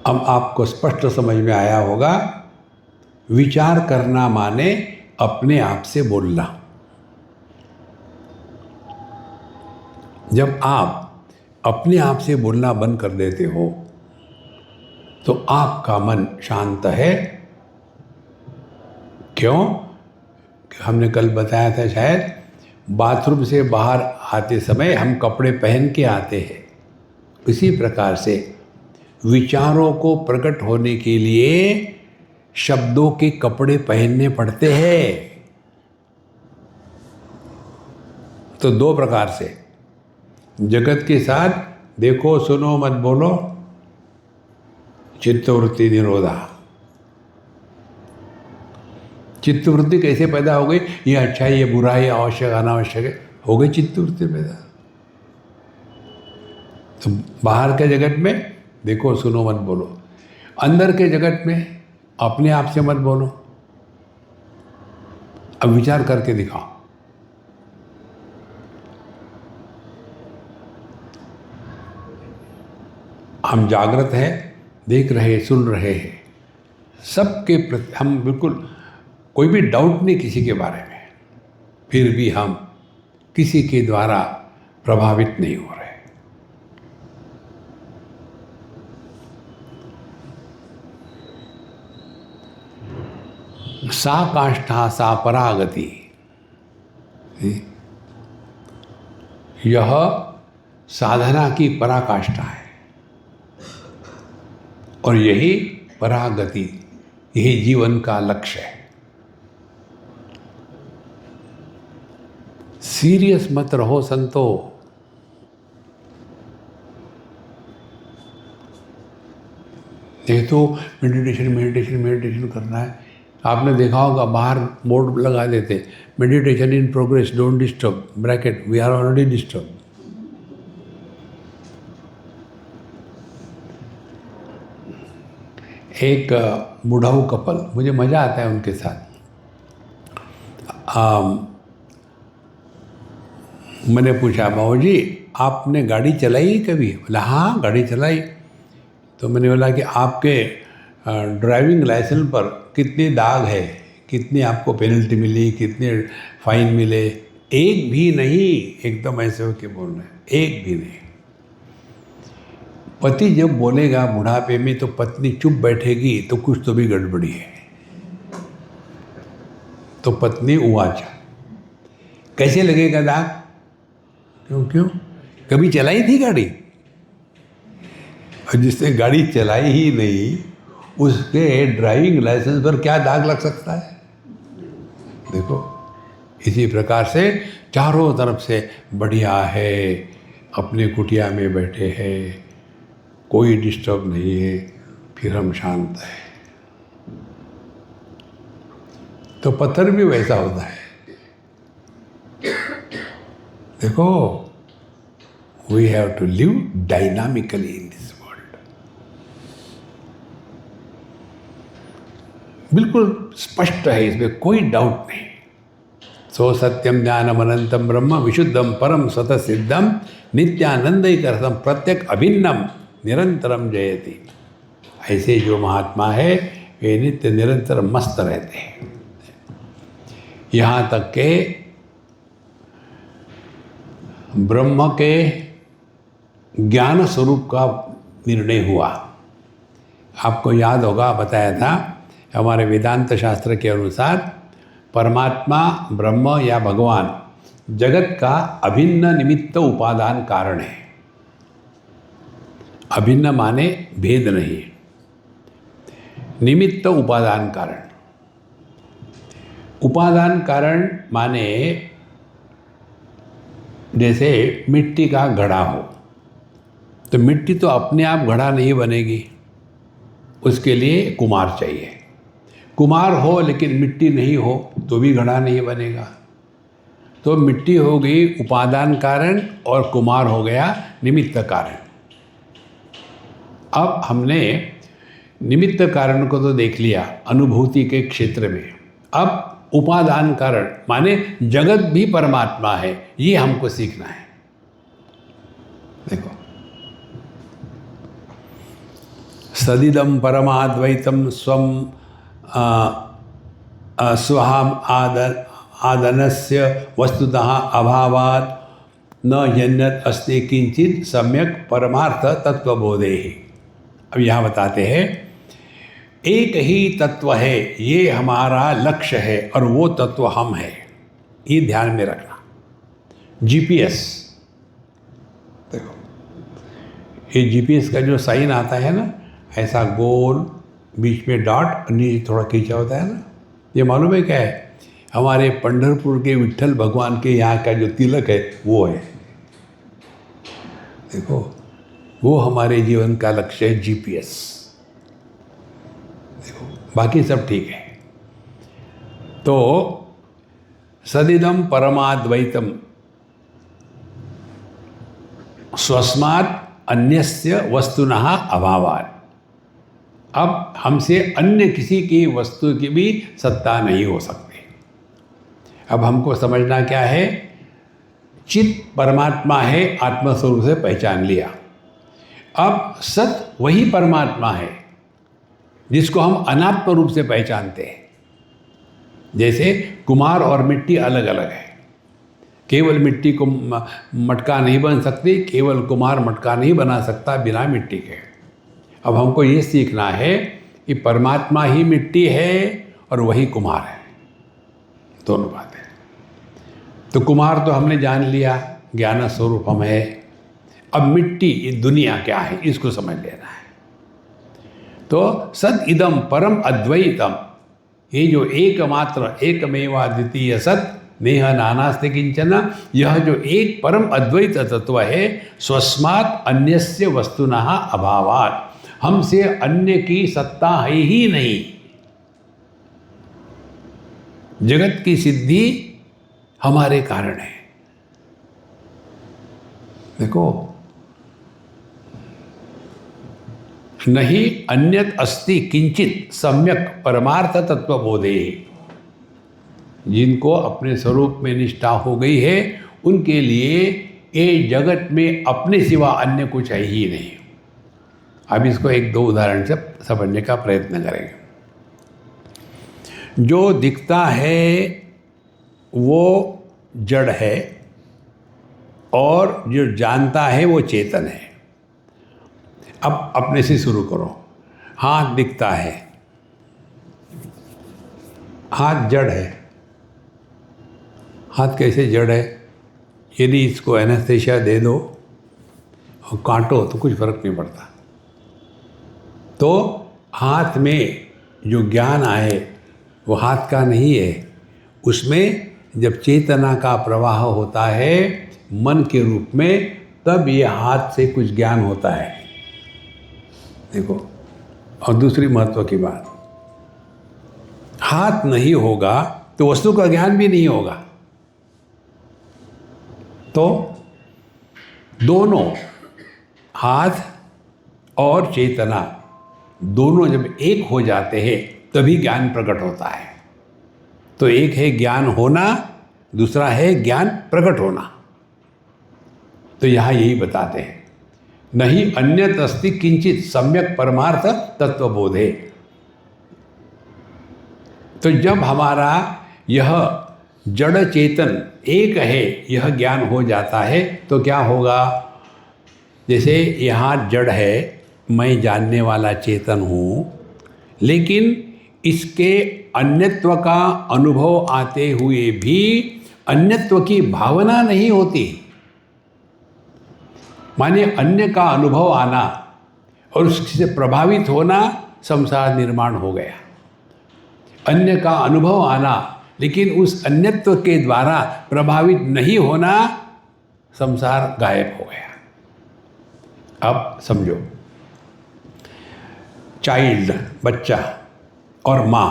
Speaker 2: अब आपको स्पष्ट समझ में आया होगा, विचार करना माने अपने आप से बोलना। जब आप अपने आप से बोलना बंद कर देते हो तो आपका मन शांत है। क्यों? हमने कल बताया था शायद, बाथरूम से बाहर आते समय हम कपड़े पहन के आते हैं, इसी प्रकार से विचारों को प्रकट होने के लिए शब्दों के कपड़े पहनने पड़ते हैं। तो 2 प्रकार से जगत के साथ देखो सुनो मत बोलो, चित्तवृत्ति निरोधा। चित्तवृत्ति कैसे पैदा हो गई? ये अच्छा है, ये बुरा है, ये आवश्यक अनावश्यक है, हो गई चित्तवृत्ति पैदा। तो बाहर के जगत में देखो सुनो मत बोलो, अंदर के जगत में अपने आप से मत बोलो। अब विचार करके दिखाओ। हम जागृत हैं, देख रहे, सुन रहे हैं, सबके प्रति हम बिल्कुल कोई भी डाउट नहीं किसी के बारे में, फिर भी हम किसी के द्वारा प्रभावित नहीं हो रहे। सा काष्ठा सा परागति, यह साधना की पराकाष्ठा है और यही परागति, यही जीवन का लक्ष्य है। सीरियस मत रहो संतो। ये तो मेडिटेशन करना है, आपने देखा होगा बाहर बोर्ड लगा देते, meditation in progress, don't disturb, bracket, we are already disturb. एक बुढ़ाऊ कपल, मुझे मज़ा आता है उनके साथ। मैंने पूछा, बाबू जी आपने गाड़ी चलाई कभी? बोला हाँ गाड़ी चलाई। तो मैंने बोला कि आपके ड्राइविंग लाइसेंस पर कितने दाग है, कितनी आपको पेनल्टी मिली, कितने फाइन मिले? एक भी नहीं, एकदम ऐसे होके बोल रहे हैं, एक भी नहीं। पति जब बोलेगा बुढ़ापे में तो पत्नी चुप बैठेगी तो कुछ तो भी गड़बड़ी है। तो पत्नी उवाच, कैसे लगेगा दाग? क्यों कभी चलाई थी गाड़ी? और जिसने गाड़ी चलाई ही नहीं उसके ड्राइविंग लाइसेंस पर क्या दाग लग सकता है? देखो, इसी प्रकार से चारों तरफ से बढ़िया है, अपने कुटिया में बैठे हैं, कोई डिस्टर्ब नहीं है, फिर हम शांत हैं। तो पत्थर भी वैसा होता है। देखो, we have to live dynamically in this world. बिल्कुल स्पष्ट है, इसमें कोई डाउट नहीं। सो सत्यम ज्ञानम अनंतम ब्रह्म विशुद्धम परम स्वतः सिद्धम नित्यानंदकरसम प्रत्यक अभिन्नम निरंतरम जयति। ऐसे जो महात्मा है वे नित्य निरंतर मस्त रहते हैं। यहाँ तक के ब्रह्म के ज्ञान स्वरूप का निर्णय हुआ। आपको याद होगा, बताया था हमारे वेदांत शास्त्र के अनुसार परमात्मा, ब्रह्म या भगवान जगत का अभिन्न निमित्त उपादान कारण है। अभिन्न माने भेद नहीं, निमित्त उपादान कारण। उपादान कारण माने जैसे मिट्टी का घड़ा हो, तो मिट्टी तो अपने आप घड़ा नहीं बनेगी, उसके लिए कुम्हार चाहिए। कुम्हार हो लेकिन मिट्टी नहीं हो तो भी घड़ा नहीं बनेगा। तो मिट्टी हो गई उपादान कारण और कुम्हार हो गया निमित्त कारण। अब हमने निमित्त कारण को तो देख लिया अनुभूति के क्षेत्र में, अब उपादान कारण माने जगत भी परमात्मा है, ये हमको सीखना है। देखो, सदिदम परमाद्वैतम स्वम स्वहम आदनस्य वस्तुतः अभावात् न यन्यत अस्ति किंचित सम्यक परमार्थ तत्वबोधे। अब यहाँ बताते हैं, एक ही तत्व है, ये हमारा लक्ष्य है और वो तत्व हम है, ये ध्यान में रखना। जीपीएस, देखो ये जीपीएस का जो साइन आता है ना, ऐसा गोल, बीच में डॉट, नीचे थोड़ा खींचा होता है ना, ये मालूम है क्या है? हमारे पंढरपुर के विट्ठल भगवान के यहाँ का जो तिलक है वो है। देखो, वो हमारे जीवन का लक्ष्य है, जीपीएस। देखो, बाकी सब ठीक है। तो सदिदम परमाद्वैतम स्वस्मात् अन्यस्य वस्तुनः अभावात्। अब हमसे अन्य किसी की वस्तु की भी सत्ता नहीं हो सकती। अब हमको समझना क्या है, चित परमात्मा है, आत्मस्वरूप से पहचान लिया। अब सत वही परमात्मा है जिसको हम अनात्म रूप से पहचानते हैं। जैसे कुम्हार और मिट्टी अलग अलग है, केवल मिट्टी को मटका नहीं बन सकती, केवल कुम्हार मटका नहीं बना सकता बिना मिट्टी के। अब हमको ये सीखना है कि परमात्मा ही मिट्टी है और वही कुम्हार है, दोनों बातें। तो कुम्हार तो हमने जान लिया, ज्ञान स्वरूप हम है। अब मिट्टी, ये दुनिया क्या है, इसको समझ लेना है। तो सद इदम परम अद्वैतम, ये जो एकमात्र एकमेवा द्वितीय सत नेह नानास्ति किंचन, यह जो एक परम अद्वैत तत्व है, स्वस्मात् अन्यस्य वस्तुनः अभावात्, हमसे अन्य की सत्ता है ही नहीं। जगत की सिद्धि हमारे कारण है। देखो, नहीं अन्यत अस्ति किंचित सम्यक परमार्थ तत्वबोधे। जिनको अपने स्वरूप में निष्ठा हो गई है उनके लिए ये जगत में अपने सिवा अन्य कुछ है ही नहीं। अब इसको एक दो उदाहरण से समझने का प्रयत्न करेंगे। जो दिखता है वो जड़ है और जो जानता है वो चेतन है। अब अपने से शुरू करो। हाथ दिखता है, हाथ जड़ है। हाथ कैसे जड़ है? यदि इसको एनेस्थेशिया दे दो और काटो तो कुछ फर्क नहीं पड़ता। तो हाथ में जो ज्ञान आए वो हाथ का नहीं है। उसमें जब चेतना का प्रवाह होता है मन के रूप में, तब ये हाथ से कुछ ज्ञान होता है। देखो, और दूसरी महत्व की बात, हाथ नहीं होगा तो वस्तु का ज्ञान भी नहीं होगा। तो दोनों, हाथ और चेतना दोनों जब एक हो जाते हैं तभी ज्ञान प्रकट होता है। तो एक है ज्ञान होना, दूसरा है ज्ञान प्रकट होना। तो यहाँ यही बताते हैं, नहीं अन्यत अस्ति किंचित सम्यक परमार्थ तत्वबोधे। तो जब हमारा यह जड़ चेतन एक है यह ज्ञान हो जाता है तो क्या होगा? जैसे यहाँ जड़ है, मैं जानने वाला चेतन हूँ, लेकिन इसके अन्यत्व का अनुभव आते हुए भी अन्यत्व की भावना नहीं होती। माने अन्य का अनुभव आना और उससे प्रभावित होना, संसार निर्माण हो गया। अन्य का अनुभव आना लेकिन उस अन्यत्व के द्वारा प्रभावित नहीं होना, संसार गायब हो गया। अब समझो, चाइल्ड, बच्चा और माँ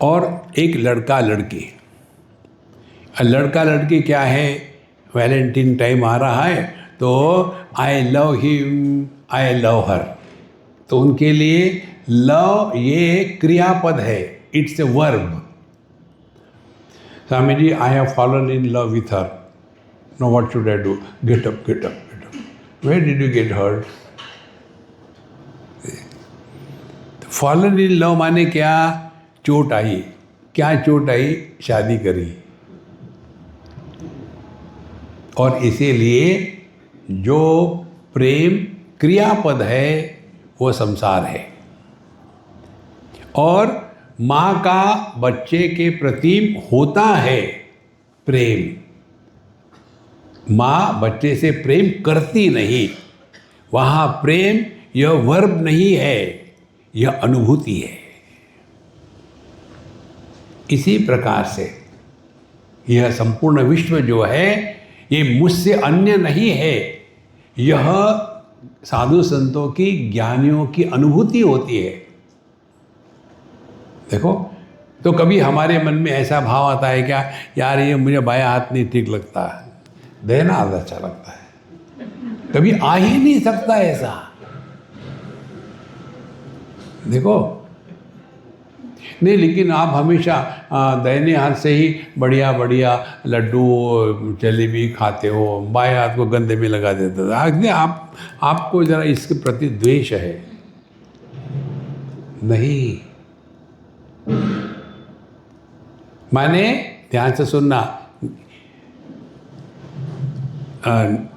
Speaker 2: और एक लड़का लड़की। लड़का लड़की क्या है? वैलेंटाइन टाइम आ रहा है तो I love him, I love her. तो उनके लिए लव ये क्रियापद है, it's a verb. Swami ji, I have fallen in love with her, no what should I do? Get up, get up, get up. Where did you get hurt? Fallen in love माने क्या? चोट आई। क्या चोट आई? शादी करी। और इसीलिए जो प्रेम क्रियापद है वो संसार है। और माँ का बच्चे के प्रति होता है प्रेम। माँ बच्चे से प्रेम करती नहीं। वहाँ प्रेम यह वर्ब नहीं है, यह अनुभूति है। इसी प्रकार से यह संपूर्ण विश्व जो है ये मुझसे अन्य नहीं है, यह साधु संतों की, ज्ञानियों की अनुभूति होती है। देखो, तो कभी हमारे मन में ऐसा भाव आता है क्या, यार ये मुझे बायां हाथ नहीं ठीक लगता, दाहिना हाथ अच्छा लगता है? कभी आ ही नहीं सकता ऐसा। देखो, नहीं, लेकिन आप हमेशा दाहिने हाथ से ही बढ़िया बढ़िया लड्डू जलेबी खाते हो, बाएं हाथ को गंदे में लगा देते हो। आपको जरा इसके प्रति द्वेष है। नहीं, माने ध्यान से सुनना,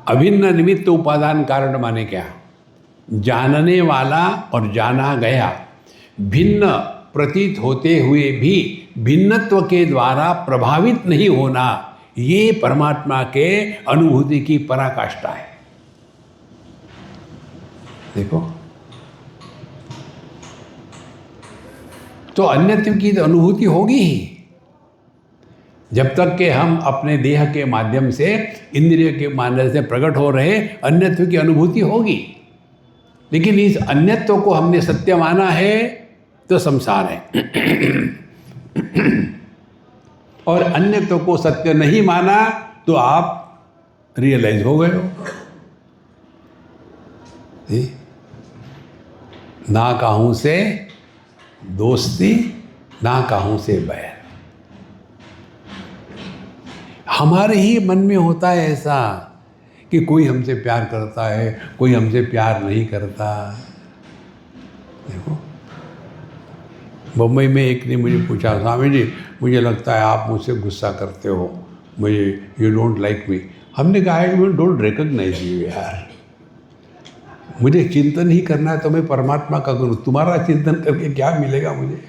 Speaker 2: अभिन्न निमित्त उपादान कारण माने क्या? जानने वाला और जाना गया भिन्न प्रतीत होते हुए भी भिन्नत्व के द्वारा प्रभावित नहीं होना, ये परमात्मा के अनुभूति की पराकाष्ठा है। देखो, तो अन्यत्व की तो अनुभूति होगी ही। जब तक कि हम अपने देह के माध्यम से, इंद्रिय के माध्यम से प्रकट हो रहे, अन्यत्व की अनुभूति होगी। लेकिन इस अन्यत्व को हमने सत्य माना है तो संसार है। और अन्यत्व को सत्य नहीं माना तो आप रियलाइज हो गए हो। ना काहूं से दोस्ती, ना काहूं से बैर। हमारे ही मन में होता है ऐसा कि कोई हमसे प्यार करता है, कोई हमसे प्यार नहीं करता। देखो, मुंबई में एक ने मुझे पूछा, स्वामी जी मुझे लगता है आप मुझसे गुस्सा करते हो, मुझे यू डोंट लाइक मी। हमने कहा है यू डोंट रिकॉग्नाइज यू यार, मुझे चिंतन ही करना है तो मैं परमात्मा का करूँ, तुम्हारा चिंतन करके क्या मिलेगा मुझे?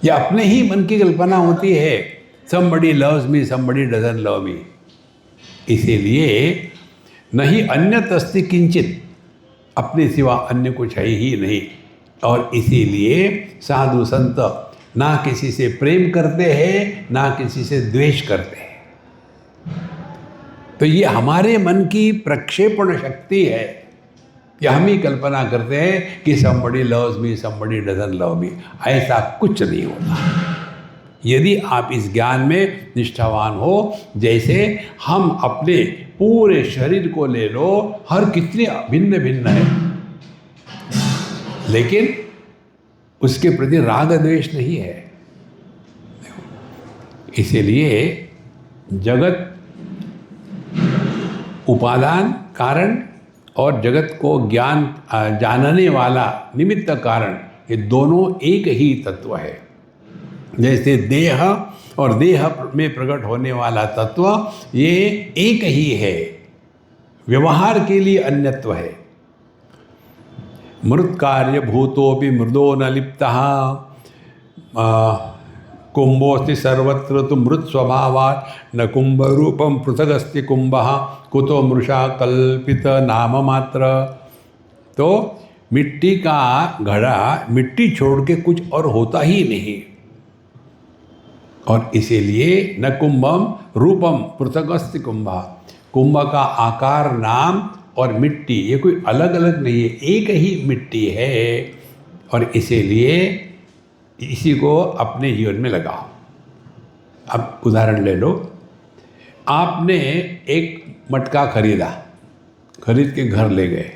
Speaker 2: या अपने ही मन की कल्पना होती है, somebody loves me, somebody doesn't love me। इसीलिए नहीं अन्यत अस्ति किंचित, अपने सिवा अन्य कुछ है ही नहीं। और इसीलिए साधु संत ना किसी से प्रेम करते हैं, ना किसी से द्वेष करते हैं। तो ये हमारे मन की प्रक्षेपण शक्ति है कि हम ही कल्पना करते हैं कि somebody loves me, somebody doesn't love me। ऐसा कुछ नहीं होता। यदि आप इस ज्ञान में निष्ठावान हो, जैसे हम अपने पूरे शरीर को ले लो, हर कितने भिन्न भिन्न है, लेकिन उसके प्रति राग द्वेष नहीं है। इसीलिए जगत उपादान कारण और जगत को ज्ञान जानने वाला निमित्त कारण, ये दोनों एक ही तत्व है। जैसे देह और देह में प्रकट होने वाला तत्व ये एक ही है, व्यवहार के लिए अन्यत्व है। मृत कार्य भूतोपि मृदो न लिप्तः कुंभोस्ति सर्वत्र तो मृत स्वभावात् न कुंभ रूपम पृथगस्ति कुंभः कुतो मृषा कल्पित नाम मात्र। तो मिट्टी का घड़ा मिट्टी छोड़ के कुछ और होता ही नहीं, और इसीलिए न कुंभम रूपम पृथगस्ति कुंभः, कुंभ का आकार, नाम और मिट्टी ये कोई अलग अलग नहीं है, एक ही मिट्टी है। और इसीलिए इसी को अपने जीवन में लगाओ। अब उदाहरण ले लो, आपने एक मटका खरीदा, खरीद के घर ले गए,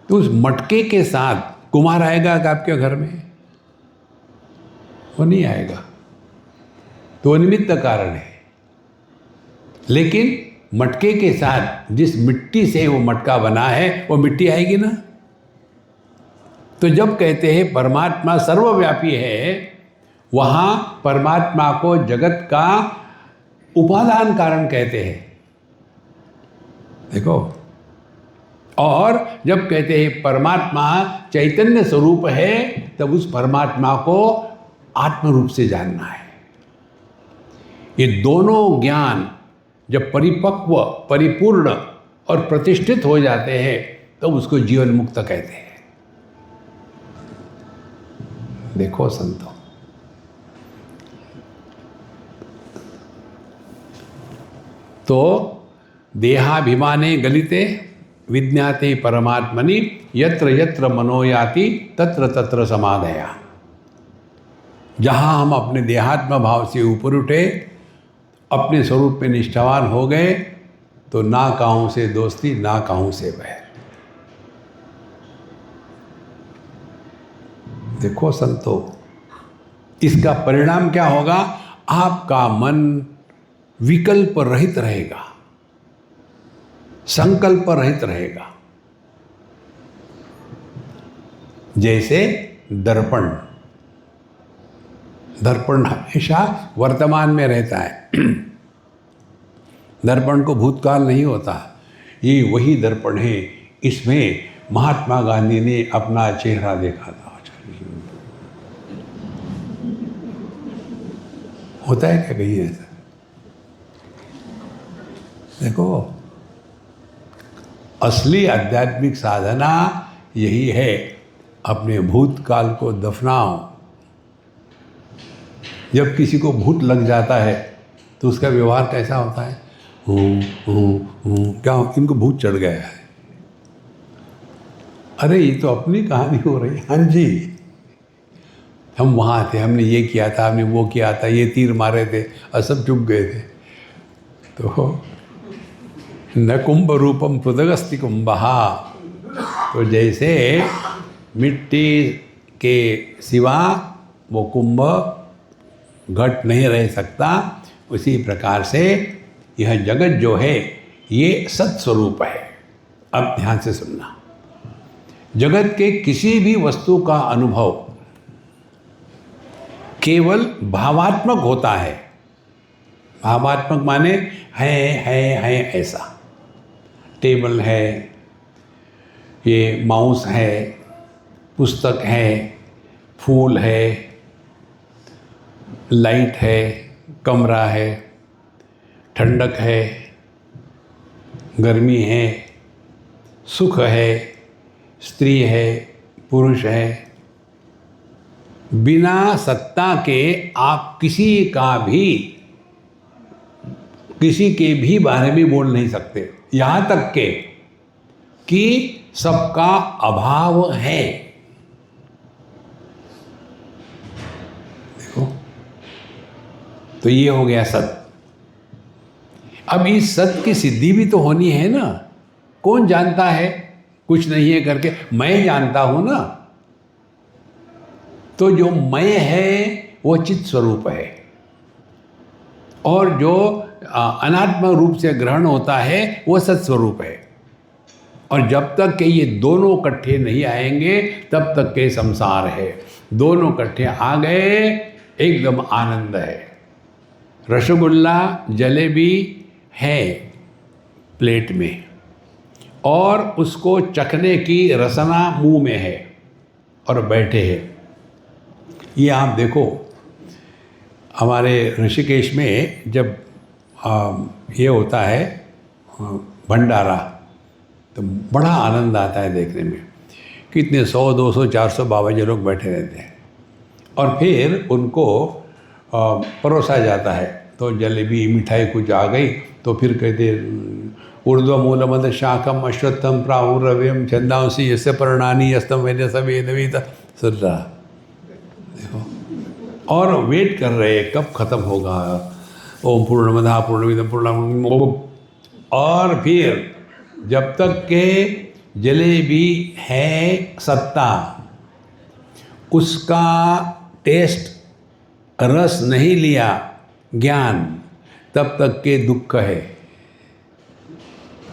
Speaker 2: तो उस मटके के साथ कुम्हार आएगा क्या आपके घर में? वो नहीं आएगा, तो वो निमित्त कारण है। लेकिन मटके के साथ जिस मिट्टी से वो मटका बना है वो मिट्टी आएगी ना। तो जब कहते हैं परमात्मा सर्वव्यापी है, वहाँ परमात्मा को जगत का उपादान कारण कहते हैं। देखो, और जब कहते हैं परमात्मा चैतन्य स्वरूप है, तब उस परमात्मा को आत्म रूप से जानना है। ये दोनों ज्ञान जब परिपक्व, परिपूर्ण और प्रतिष्ठित हो जाते हैं, तो उसको जीवन मुक्त कहते हैं। देखो संतों, तो देहाभिमाने गलिते विज्ञाते परमात्मनि यत्र यत्र मनो याति तत्र तत्र समाधया। जहाँ हम अपने देहात्म भाव से ऊपर उठे, अपने स्वरूप में निष्ठावान हो गए, तो ना काहूं से दोस्ती, ना काहूं से बैर। देखो संतो, इसका परिणाम क्या होगा? आपका मन विकल्प रहित रहेगा, संकल्प रहित रहेगा। जैसे दर्पण, दर्पण हमेशा वर्तमान में रहता है। दर्पण को भूतकाल नहीं होता। ये वही दर्पण है, इसमें महात्मा गांधी ने अपना चेहरा देखा था। होता है क्या कहीं ऐसा? देखो, असली आध्यात्मिक साधना यही है, अपने भूतकाल को दफनाओ। जब किसी को भूत लग जाता है तो उसका व्यवहार कैसा होता है? क्या इनको भूत चढ़ गया है? अरे ये तो अपनी कहानी हो रही है। हाँ जी, हम वहाँ थे, हमने ये किया था, हमने वो किया था, ये तीर मारे थे, और सब चुप गए थे। तो न कुंभ रूपम पृथगस्ति कुंभहा, तो जैसे मिट्टी के सिवा वो कुंभ घट नहीं रह सकता, उसी प्रकार से यह जगत जो है ये सत्स्वरूप है। अब ध्यान से सुनना, जगत के किसी भी वस्तु का अनुभव केवल भावात्मक होता है। भावात्मक माने है ऐसा। टेबल है, ये माउस है, पुस्तक है, फूल है, लाइट है, कमरा है, ठंडक है, गर्मी है, सुख है, स्त्री है, पुरुष है। बिना सत्ता के आप किसी के भी बारे में बोल नहीं सकते, यहाँ तक के कि सबका अभाव है। देखो, तो ये हो गया सत्य। अब इस सत्य की सिद्धि भी तो होनी है ना। कौन जानता है कुछ नहीं है करके? मैं जानता हूं ना। तो जो मैं है वो चित स्वरूप है, और जो अनात्म रूप से ग्रहण होता है वो सत्स्वरूप है। और जब तक के ये दोनों इकट्ठे नहीं आएंगे तब तक के संसार है। दोनों इकट्ठे आ गए, एकदम आनंद है। रसगुल्ला जलेबी है प्लेट में, और उसको चखने की रसना मुंह में है, और बैठे हैं। ये आप देखो, हमारे ऋषिकेश में जब ये होता है भंडारा, तो बड़ा आनंद आता है देखने में। कितने 100, 200, 400 बाबा जी लोग बैठे रहते हैं, और फिर उनको परोसा जाता है। तो जलेबी मिठाई कुछ आ गई तो फिर कहते ऊर्ध्वमूलमद शाखम अश्वत्थम प्राहुरव्यम छंदांसी यस्य पर्णानि यस्तम वेद सवेदवीत। सुन रहा, देखो, और वेट कर रहे कब खत्म होगा। ओम पूर्णमदः पूर्णमिदं पूर्णात्। और फिर जब तक के जलेबी है सत्ता, उसका टेस्ट रस नहीं लिया ज्ञान, तब तक के दुख है।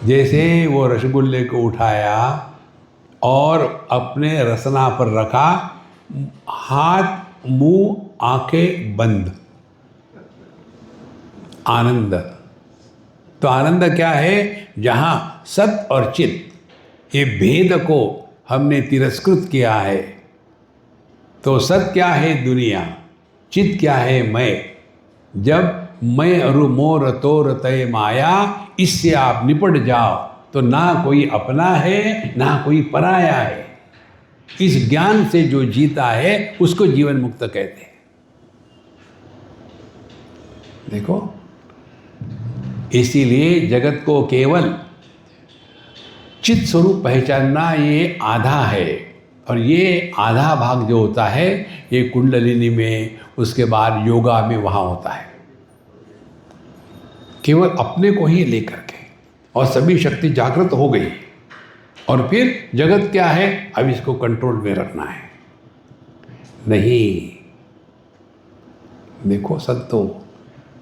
Speaker 2: जैसे वो रसगुल्ले को उठाया और अपने रसना पर रखा, हाथ मुंह आंखें बंद, आनंद। तो आनंद क्या है? जहाँ सत और चित ये भेद को हमने तिरस्कृत किया है। तो सत क्या है? दुनिया। चित क्या है? मैं। जब मैं अरु मोर तोर तय माया, इससे आप निपट जाओ तो ना कोई अपना है ना कोई पराया है। इस ज्ञान से जो जीता है उसको जीवन मुक्त कहते हैं। देखो, इसीलिए जगत को केवल चित स्वरूप पहचानना ये आधा है, और ये आधा भाग जो होता है ये कुंडलिनी में, उसके बाद योगा में वहाँ होता है। केवल अपने को ही लेकर के, और सभी शक्ति जागृत हो गई, और फिर जगत क्या है? अब इसको कंट्रोल में रखना है। नहीं, देखो, सत्य तो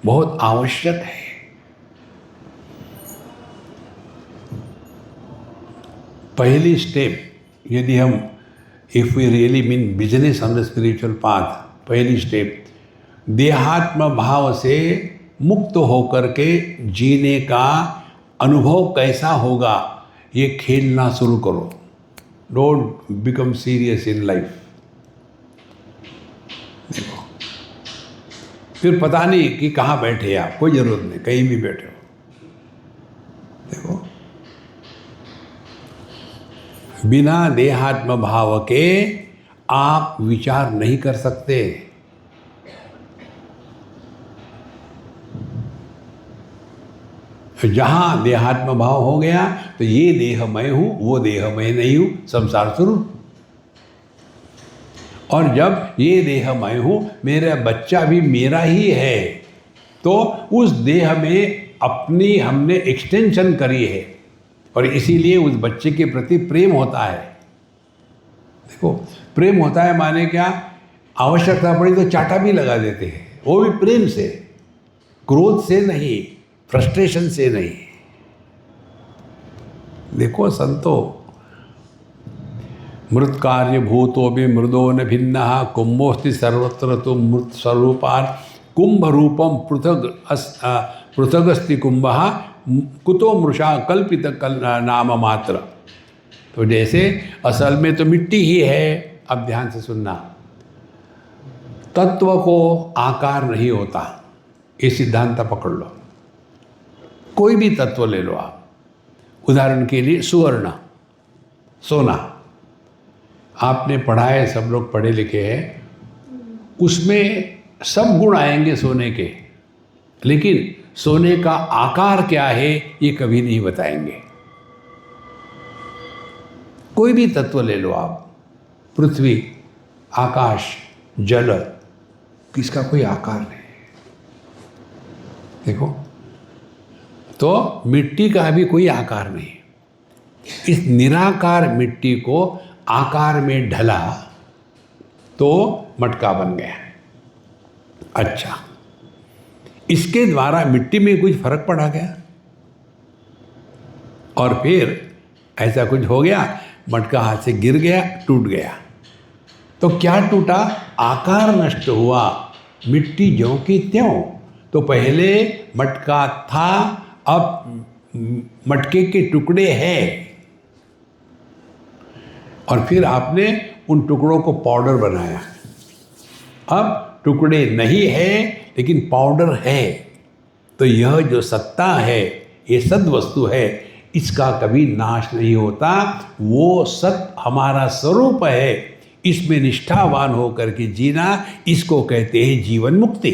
Speaker 2: बहुत आवश्यक है। पहली स्टेप, यदि हम if we really mean business on the spiritual path, पहली स्टेप देहात्म भाव से मुक्त होकर के जीने का अनुभव कैसा होगा, ये खेलना शुरू करो। Don't become serious in life. देखो, फिर पता नहीं कि कहाँ बैठे आप, कोई जरूरत नहीं, कहीं भी बैठे हो। देखो, बिना देहात्म भाव के आप विचार नहीं कर सकते। जहां देहात्म भाव हो गया तो ये देह मैं हूं, वो देह मैं नहीं हूं, संसार शुरू। और जब ये देह मैं हूँ, मेरा बच्चा भी मेरा ही है, तो उस देह में अपनी हमने एक्सटेंशन करी है और इसीलिए उस बच्चे के प्रति प्रेम होता है। देखो, प्रेम होता है माने क्या, आवश्यकता पड़ी तो चाटा भी लगा देते हैं, वो भी प्रेम से, क्रोध से नहीं, फ्रस्ट्रेशन से नहीं। देखो संतो, मृत कार्य भूतो भी मृदो न भिन्न कुंभोस्ति सर्वत्र तो मृत स्वरूपान कुंभ रूपम पृथगस्ति कुंभ कुतो मृषा कल्पित नाम मात्र। तो जैसे असल में तो मिट्टी ही है। अब ध्यान से सुनना, तत्व को आकार नहीं होता, ये सिद्धांत पकड़ लो। कोई भी तत्व ले लो आप, उदाहरण के लिए सुवर्ण, सोना, आपने पढ़ा है, सब लोग पढ़े लिखे हैं, उसमें सब गुण आएंगे सोने के, लेकिन सोने का आकार क्या है ये कभी नहीं बताएंगे। कोई भी तत्व ले लो आप, पृथ्वी, आकाश, जल, किसका कोई आकार नहीं। देखो, तो मिट्टी का भी कोई आकार नहीं। इस निराकार मिट्टी को आकार में ढला तो मटका बन गया। अच्छा, इसके द्वारा मिट्टी में कुछ फर्क पड़ा गया और फिर ऐसा कुछ हो गया, मटका हाथ से गिर गया, टूट गया। तो क्या टूटा? आकार नष्ट हुआ, मिट्टी ज्यों की त्यों। तो पहले मटका था, अब मटके के टुकड़े हैं, और फिर आपने उन टुकड़ों को पाउडर बनाया। अब टुकड़े नहीं है लेकिन पाउडर है। तो यह जो सत्ता है, ये सद वस्तु है, इसका कभी नाश नहीं होता। वो सत हमारा स्वरूप है, इसमें निष्ठावान होकर के जीना, इसको कहते हैं जीवन मुक्ति।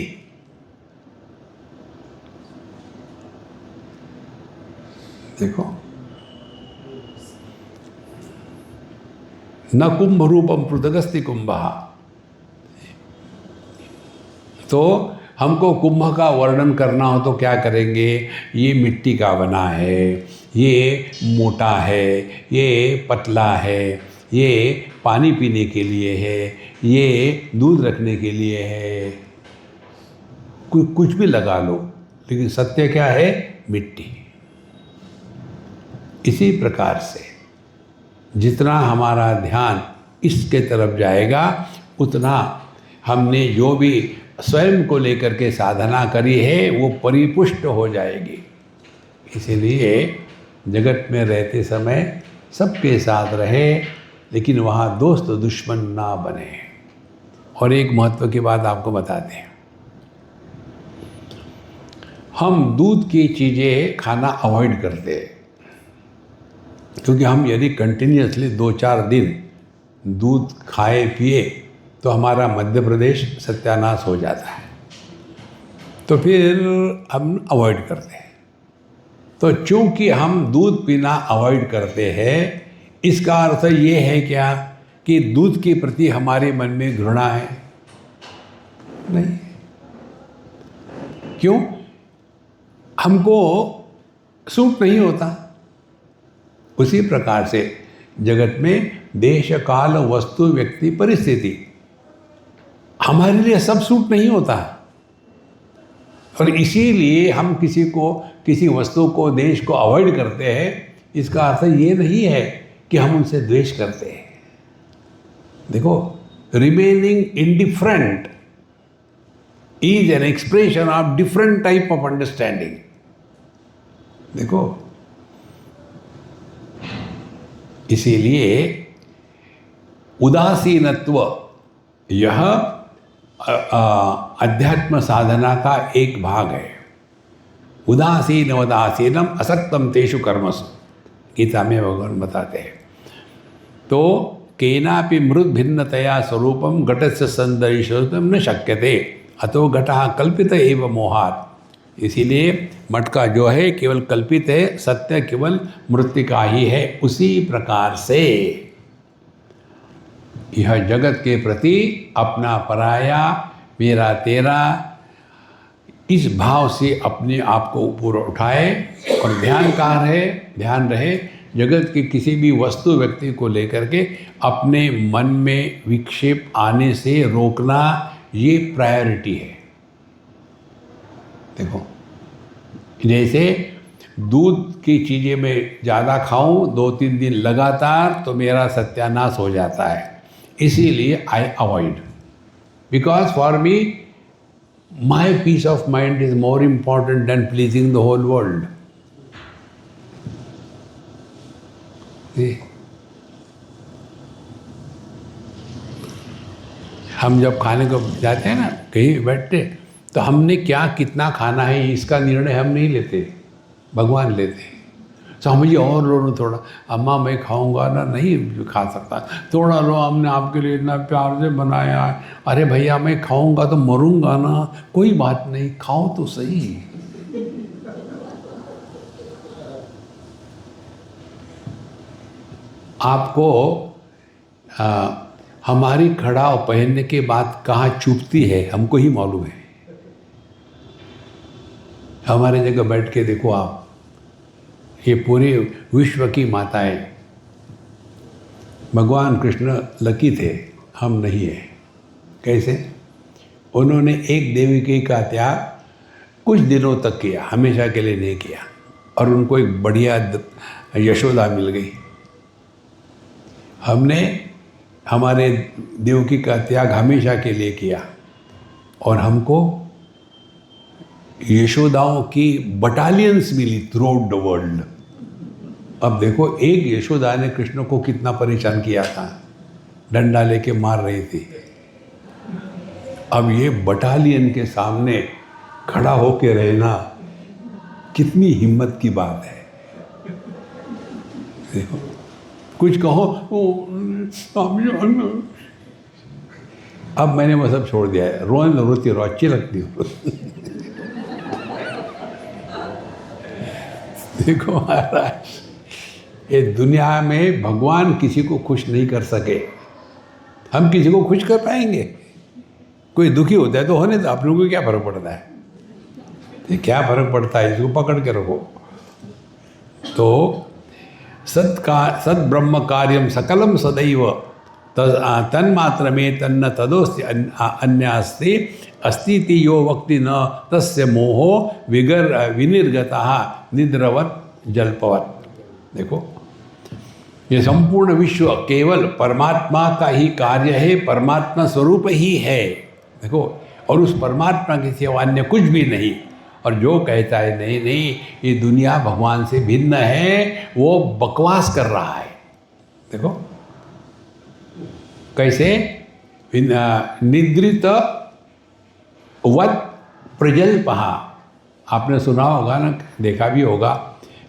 Speaker 2: देखो, न कुंभ रूपम पृथगस्ति कुंभः। तो हमको कुंभ का वर्णन करना हो तो क्या करेंगे? ये मिट्टी का बना है, ये मोटा है, ये पतला है, ये पानी पीने के लिए है, ये दूध रखने के लिए है, कुछ भी लगा लो, लेकिन सत्य क्या है? मिट्टी। इसी प्रकार से जितना हमारा ध्यान इसके तरफ जाएगा, उतना हमने जो भी स्वयं को लेकर के साधना करी है वो परिपुष्ट हो जाएगी। इसीलिए जगत में रहते समय सबके साथ रहे, लेकिन वहाँ दोस्त दुश्मन ना बने। और एक महत्व की बात आपको बताते हैं, हम दूध की चीज़ें खाना अवॉइड करते हैं, क्योंकि हम यदि कंटिन्यूसली 2-4 दिन दूध खाए पिए तो हमारा मध्य प्रदेश सत्यानाश हो जाता है। तो फिर हम अवॉइड करते हैं। तो चूंकि हम दूध पीना अवॉइड करते हैं, इसका अर्थ ये है क्या कि दूध के प्रति हमारे मन में घृणा है? नहीं। क्यों? हमको सूट नहीं होता। उसी प्रकार से जगत में देश काल वस्तु व्यक्ति परिस्थिति हमारे लिए सब सूट नहीं होता, और इसीलिए हम किसी वस्तु को, देश को अवॉइड करते हैं। इसका अर्थ ये नहीं है कि हम उनसे द्वेष करते हैं। देखो, remaining indifferent is an expression of different type of understanding. देखो, इसीलिए उदासीनत्व यह अध्यात्म साधना का एक भाग है। उदासीनम असक्तम तेषु कर्मसु, गीता में भगवान बताते हैं। तो केनापि मृद भिन्नतया स्वरूपम घटस्य संदर्शयितुं न शक्यते अतो घटः कल्पित एव मोहात्। इसीलिए मटका जो है केवल कल्पित है, सत्य केवल मृत्तिका ही है। उसी प्रकार से यह जगत के प्रति अपना पराया मेरा तेरा इस भाव से अपने आप को ऊपर उठाए और ध्यान रहे जगत के किसी भी वस्तु व्यक्ति को लेकर के अपने मन में विक्षेप आने से रोकना, ये प्रायोरिटी है। देखो, जैसे दूध की चीज़ें मैं ज़्यादा खाऊं 2-3 दिन लगातार तो मेरा सत्यानाश हो जाता है, इसीलिए I avoid, because for me my peace of mind is more important than pleasing the whole world. हम जब खाने को जाते हैं ना, कहीं बैठते, तो हमने क्या कितना खाना है इसका निर्णय हम नहीं लेते, भगवान लेते हैं। तो मुझे और लो थोड़ा, अम्मा मैं खाऊंगा ना, नहीं खा सकता, थोड़ा लो, हमने आपके लिए इतना प्यार से बनाया है। अरे भैया मैं खाऊंगा तो मरूंगा ना, कोई बात नहीं, खाओ तो सही। आपको हमारी खड़ाव पहनने के बाद कहाँ चुभती है हमको ही मालूम है। हमारे जगह बैठ के देखो आप, ये पूरे विश्व की माताएं, भगवान कृष्ण लकी थे, हम नहीं है। कैसे? उन्होंने एक देवी का त्याग कुछ दिनों तक किया, हमेशा के लिए नहीं किया, और उनको एक बढ़िया यशोदा मिल गई। हमने हमारे देवकी का त्याग हमेशा के लिए किया और हमको यशोदाओं की बटालियंस मिली थ्रू आउट द वर्ल्ड। अब देखो, एक यशोदा ने कृष्ण को कितना परेशान किया था, डंडा लेके मार रही थी। अब ये बटालियन के सामने खड़ा होके रहना कितनी हिम्मत की बात है। देखो, कुछ कहो अब मैंने वो सब छोड़ दिया है, रोती रो, अच्छी लगती हो। देखो महाराज, ये दुनिया में भगवान किसी को खुश नहीं कर सके, हम किसी को खुश कर पाएंगे? कोई दुखी होता है तो होने दो, आप लोगों को क्या फर्क पड़ता है? क्या फर्क पड़ता है, इसको पकड़ के रखो। तो सद ब्रह्म कार्यम सकलम सदैव तन्मात्र में तन्न तदोस्ति अन्यास्ति अस्तिति यो वक्ति न तस्य मोहो विनिर्गतः निद्रवत जल्पवत। देखो, ये संपूर्ण विश्व केवल परमात्मा का ही कार्य है, परमात्मा स्वरूप ही है। देखो, और उस परमात्मा के सिवा अन्य कुछ भी नहीं। और जो कहता है नहीं नहीं ये दुनिया भगवान से भिन्न है, वो बकवास कर रहा है। देखो कैसे, निद्रित वत प्रजल्पहा, आपने सुना होगा ना, देखा भी होगा,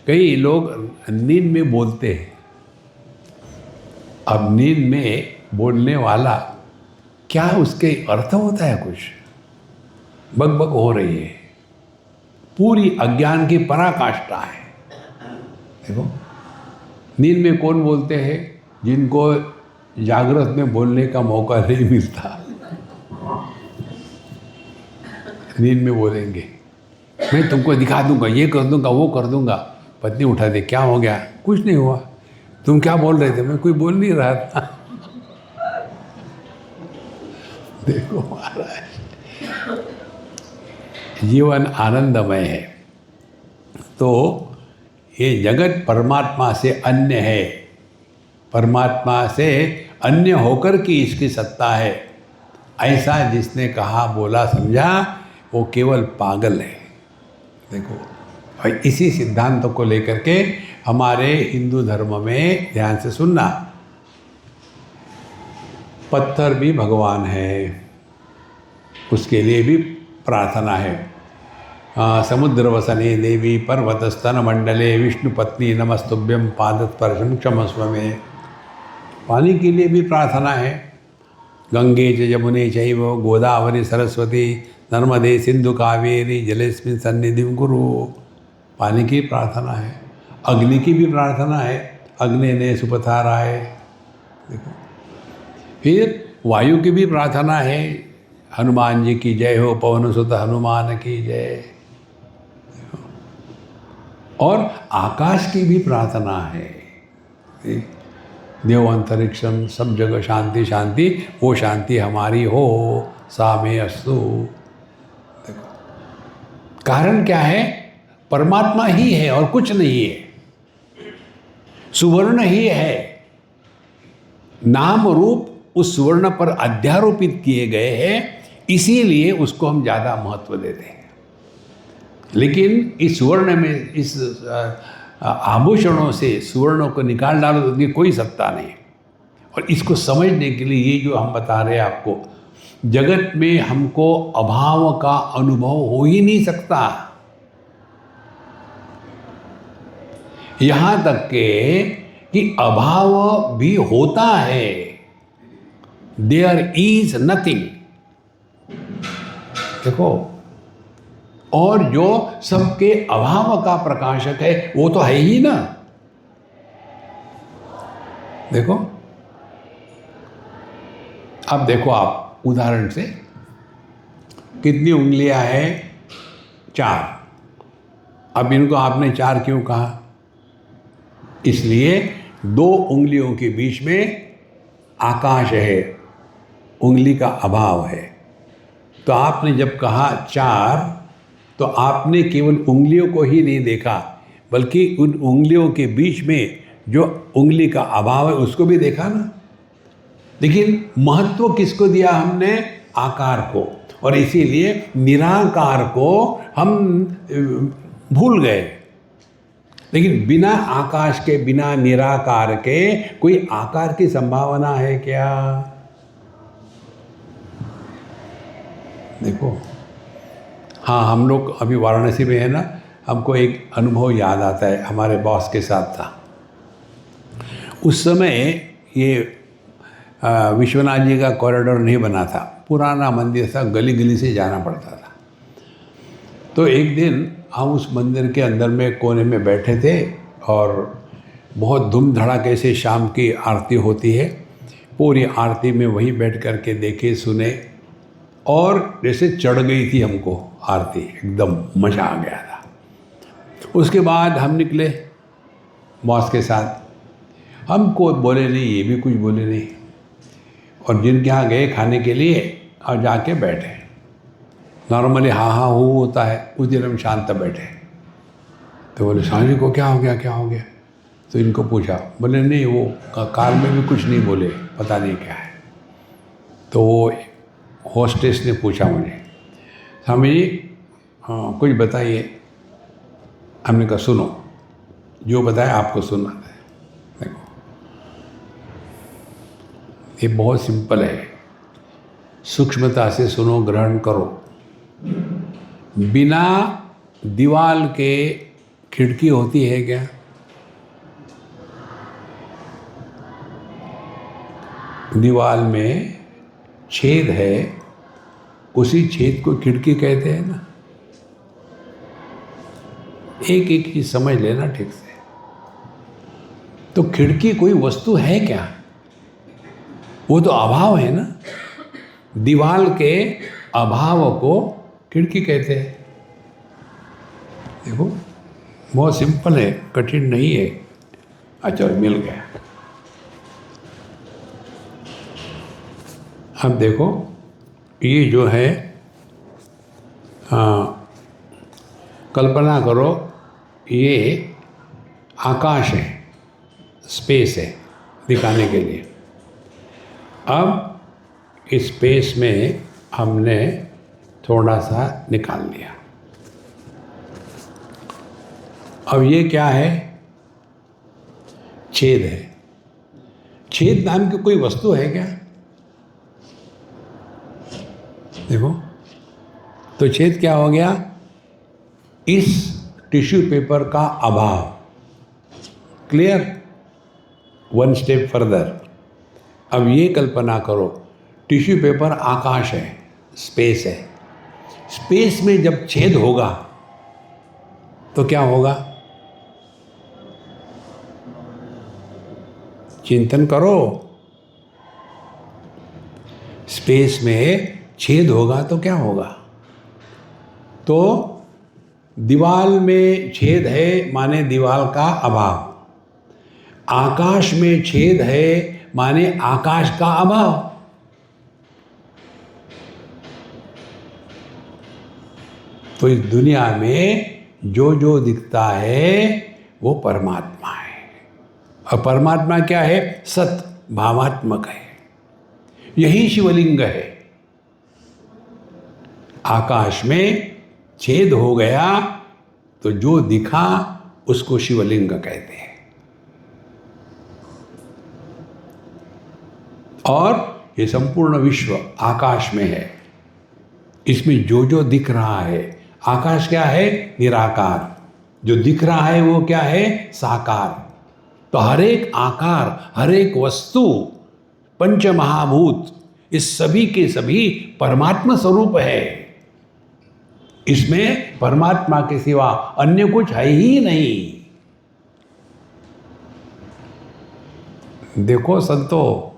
Speaker 2: कई लोग नींद में बोलते हैं। अब नींद में बोलने वाला क्या उसके अर्थ होता है? कुछ बकबक हो रही है, पूरी अज्ञान की पराकाष्ठा है। देखो, नींद में कौन बोलते हैं? जिनको जागृत में बोलने का मौका नहीं मिलता, नींद में बोलेंगे, मैं तुमको दिखा दूंगा, ये कर दूंगा, वो कर दूंगा। पत्नी उठा दे, क्या हो गया? कुछ नहीं हुआ, तुम क्या बोल रहे थे? मैं कोई बोल नहीं रहा था। देखो महाराज, जीवन आनंदमय है। तो ये जगत परमात्मा से अन्य है, परमात्मा से अन्य होकर की इसकी सत्ता है, ऐसा जिसने कहा, बोला, समझा, वो केवल पागल है। देखो, और इसी सिद्धांत को लेकर के हमारे हिंदू धर्म में ध्यान से सुनना, पत्थर भी भगवान है, उसके लिए भी प्रार्थना है। समुद्र वसने देवी पर्वतस्तन मंडले विष्णु पत्नी नमस्तुभ्यम पादस्पर्शम क्षमस्व में, पानी के लिए भी प्रार्थना है। गंगे च यमुने चैव गोदावरी सरस्वती नर्मदे सिंधु कावेरी जलेस्मिन् सन्निधिं कुरु, पानी की प्रार्थना है। अग्नि की भी प्रार्थना है, अग्नि ने सुपथाराय। देखो, फिर वायु की भी प्रार्थना है, हनुमान जी की जय हो, पवन सुत हनुमान की जय। और आकाश की भी प्रार्थना है, देव अंतरिक्षम सब जगह शांति शांति, वो शांति हमारी हो, सा में अस्तु। देखो कारण क्या है, परमात्मा ही है और कुछ नहीं है, सुवर्ण ही है। नाम रूप उस सुवर्ण पर अध्यारोपित किए गए हैं, इसीलिए उसको हम ज़्यादा महत्व देते हैं। लेकिन इस सुवर्ण में, इस आभूषणों से सुवर्ण को निकाल डालो तो उसकी कोई सत्ता नहीं। और इसको समझने के लिए ये जो हम बता रहे हैं आपको, जगत में हमको अभाव का अनुभव हो ही नहीं सकता। यहां तक कि अभाव भी होता है, देयर इज नथिंग। देखो, और जो सबके अभाव का प्रकाशक है वो तो है ही ना। देखो, अब देखो आप उदाहरण से, कितनी उंगलियां हैं? 4। अब इनको आपने 4 क्यों कहा? इसलिए 2 उंगलियों के बीच में आकाश है, उंगली का अभाव है। तो आपने जब कहा 4, तो आपने केवल उंगलियों को ही नहीं देखा, बल्कि उन उंगलियों के बीच में जो उंगली का अभाव है उसको भी देखा ना। लेकिन महत्व किसको दिया हमने? आकार को। और इसीलिए निराकार को हम भूल गए। लेकिन बिना आकाश के, बिना निराकार के कोई आकार की संभावना है क्या? देखो, हाँ, हम लोग अभी वाराणसी में है ना, हमको एक अनुभव याद आता है, हमारे बॉस के साथ था। उस समय ये विश्वनाथ जी का कॉरिडोर नहीं बना था, पुराना मंदिर था, गली गली से जाना पड़ता था। तो एक दिन हम उस मंदिर के अंदर में कोने में बैठे थे और बहुत धूम धड़ाके से शाम की आरती होती है। पूरी आरती में वहीं बैठ कर के देखे, सुने, और जैसे चढ़ गई थी हमको आरती, एकदम मज़ा आ गया था। उसके बाद हम निकले बॉस के साथ, हमको बोले नहीं, ये भी कुछ बोले नहीं, और जिनके यहाँ गए खाने के लिए और जाके बैठे। नॉर्मली हाँ हाँ हो होता है, उस दिन हम शांत बैठे। तो बोले, स्वामी को क्या हो गया, क्या हो गया? तो इनको पूछा, बोले नहीं, वो कार में भी कुछ नहीं बोले, पता नहीं क्या है। तो वो होस्टेस ने पूछा मुझे, स्वामी जी हाँ कुछ बताइए। हमने कहा सुनो, जो बताए आपको सुनना है। देखो, ये बहुत सिंपल है, सूक्ष्मता से सुनो, ग्रहण करो। बिना दीवाल के खिड़की होती है क्या? दीवाल में छेद है, उसी छेद को खिड़की कहते हैं ना। एक एक चीज समझ लेना ठीक से। तो खिड़की कोई वस्तु है क्या? वो तो अभाव है ना। दीवाल के अभाव को खिड़की कहते हैं। देखो, बहुत सिंपल है, कठिन नहीं है। अच्छा, मिल गया। अब देखो, ये जो है, कल्पना करो, ये आकाश है, स्पेस है दिखाने के लिए। अब इस स्पेस में हमने थोड़ा सा निकाल लिया। अब ये क्या है? छेद है। छेद नाम की कोई वस्तु है क्या? देखो, तो छेद क्या हो गया? इस टिश्यू पेपर का अभाव। क्लियर? 1 step further. अब ये कल्पना करो, टिश्यू पेपर आकाश है, स्पेस है। स्पेस में जब छेद होगा तो क्या होगा? चिंतन करो। स्पेस में छेद होगा तो क्या होगा? तो दीवाल में छेद है माने दीवाल का अभाव, आकाश में छेद है माने आकाश का अभाव। तो इस दुनिया में जो जो दिखता है वो परमात्मा है। और परमात्मा क्या है? सत, भावात्मक है। यही शिवलिंग है। आकाश में छेद हो गया तो जो दिखा उसको शिवलिंग कहते हैं। और ये संपूर्ण विश्व आकाश में है। इसमें जो जो दिख रहा है, आकाश क्या है? निराकार। जो दिख रहा है वो क्या है? साकार। तो हर एक आकार, हर एक वस्तु, पंच महाभूत, इस सभी के सभी परमात्मा स्वरूप है। इसमें परमात्मा के सिवा अन्य कुछ है ही नहीं। देखो संतो,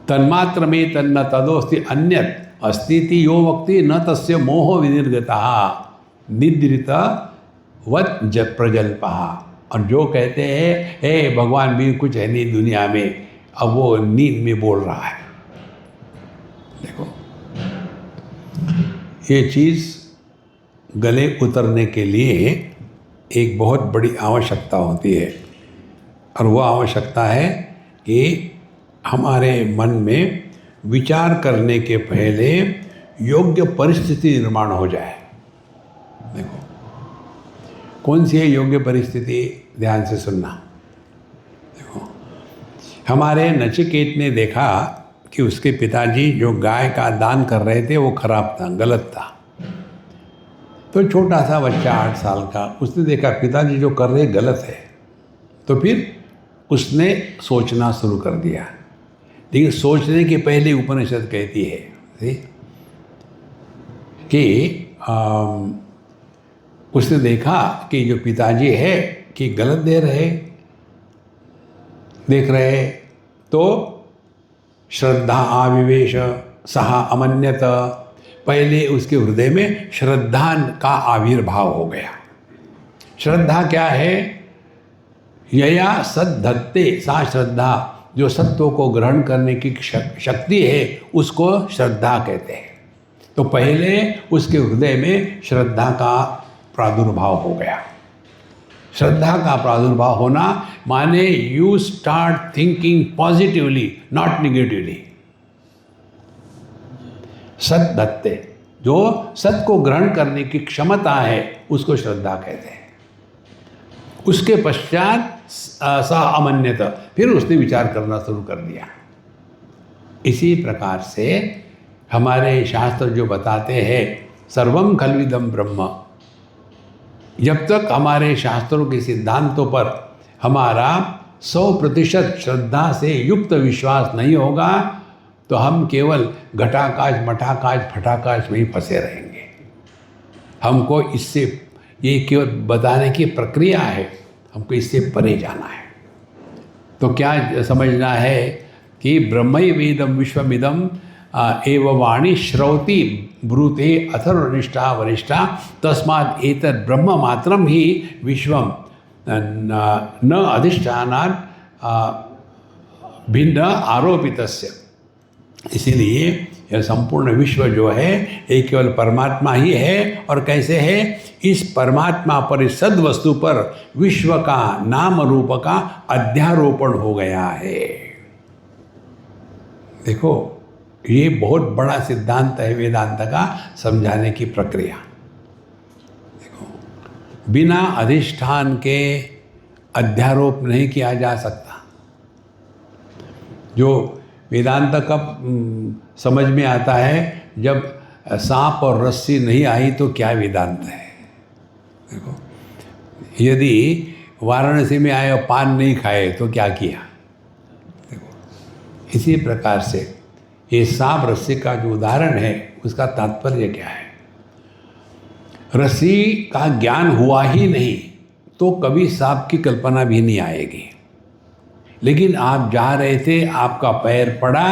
Speaker 2: तन्मात्र में तन्न तदोस्ति अन्यत अस्तिति यो वक्ति न तस्य मोह विनिर्गता निद्रित वत प्रजल्पा। और जो कहते हैं हे भगवान भी कुछ है नहीं दुनिया में, अब वो नींद में बोल रहा है। देखो ये चीज़ गले उतरने के लिए एक बहुत बड़ी आवश्यकता होती है। और वो आवश्यकता है कि हमारे मन में विचार करने के पहले योग्य परिस्थिति निर्माण हो जाए। देखो कौन सी है योग्य परिस्थिति? ध्यान से सुनना। देखो हमारे नचिकेत ने देखा कि उसके पिताजी जो गाय का दान कर रहे थे वो खराब था, गलत था। तो छोटा सा बच्चा 8 साल का, उसने देखा पिताजी जो कर रहे गलत है। तो फिर उसने सोचना शुरू कर दिया। लेकिन सोचने के पहले उपनिषद कहती है कि उसने देखा कि जो पिताजी है कि गलत देख रहे, तो श्रद्धा आविवेश सहा अमन्यत, पहले उसके हृदय में श्रद्धा का आविर्भाव हो गया। श्रद्धा क्या है? यया सद्धत्ते, सा श्रद्धा, जो सत्यों को ग्रहण करने की शक्ति है उसको श्रद्धा कहते हैं। तो पहले उसके हृदय में श्रद्धा का प्रादुर्भाव हो गया। श्रद्धा का प्रादुर्भाव होना माने you start thinking positively, not negatively. सद्धत्ते, जो सत्य को ग्रहण करने की क्षमता है उसको श्रद्धा कहते हैं। उसके पश्चात सा अमन्यत, फिर उसने विचार करना शुरू कर दिया। इसी प्रकार से हमारे शास्त्र जो बताते हैं सर्वम खल्विदम ब्रह्म, जब तक हमारे शास्त्रों के सिद्धांतों पर हमारा 100% श्रद्धा से युक्त विश्वास नहीं होगा तो हम केवल घटाकाश मठाकाश फटाकाश में ही फंसे रहेंगे। हमको इससे, ये केवल बताने की प्रक्रिया है, हमको इससे परे जाना है। तो क्या समझना है कि ब्रह्मैवेदं विश्वमिदं एव वाणी श्रौति ब्रूते अथर्वनिष्ठा वरिष्ठा तस्मात् एतद् ब्रह्म मात्रं ही विश्वं न अधिष्ठानात् भिन्न आरोपितस्य। इसीलिए यह संपूर्ण विश्व जो है एक केवल परमात्मा ही है। और कैसे है? इस परमात्मा पर, इस सद वस्तु पर विश्व का नाम रूप का अध्यारोपण हो गया है। देखो ये बहुत बड़ा सिद्धांत है वेदांत का समझाने की प्रक्रिया। देखो बिना अधिष्ठान के अध्यारोप नहीं किया जा सकता। जो वेदांत कब समझ में आता है? जब सांप और रस्सी नहीं आई तो क्या वेदांत है। देखो यदि वाराणसी में आए और पान नहीं खाए तो क्या किया। देखो इसी प्रकार से ये सांप रस्सी का जो उदाहरण है उसका तात्पर्य क्या है? रस्सी का ज्ञान हुआ ही नहीं तो कभी सांप की कल्पना भी नहीं आएगी। लेकिन आप जा रहे थे, आपका पैर पड़ा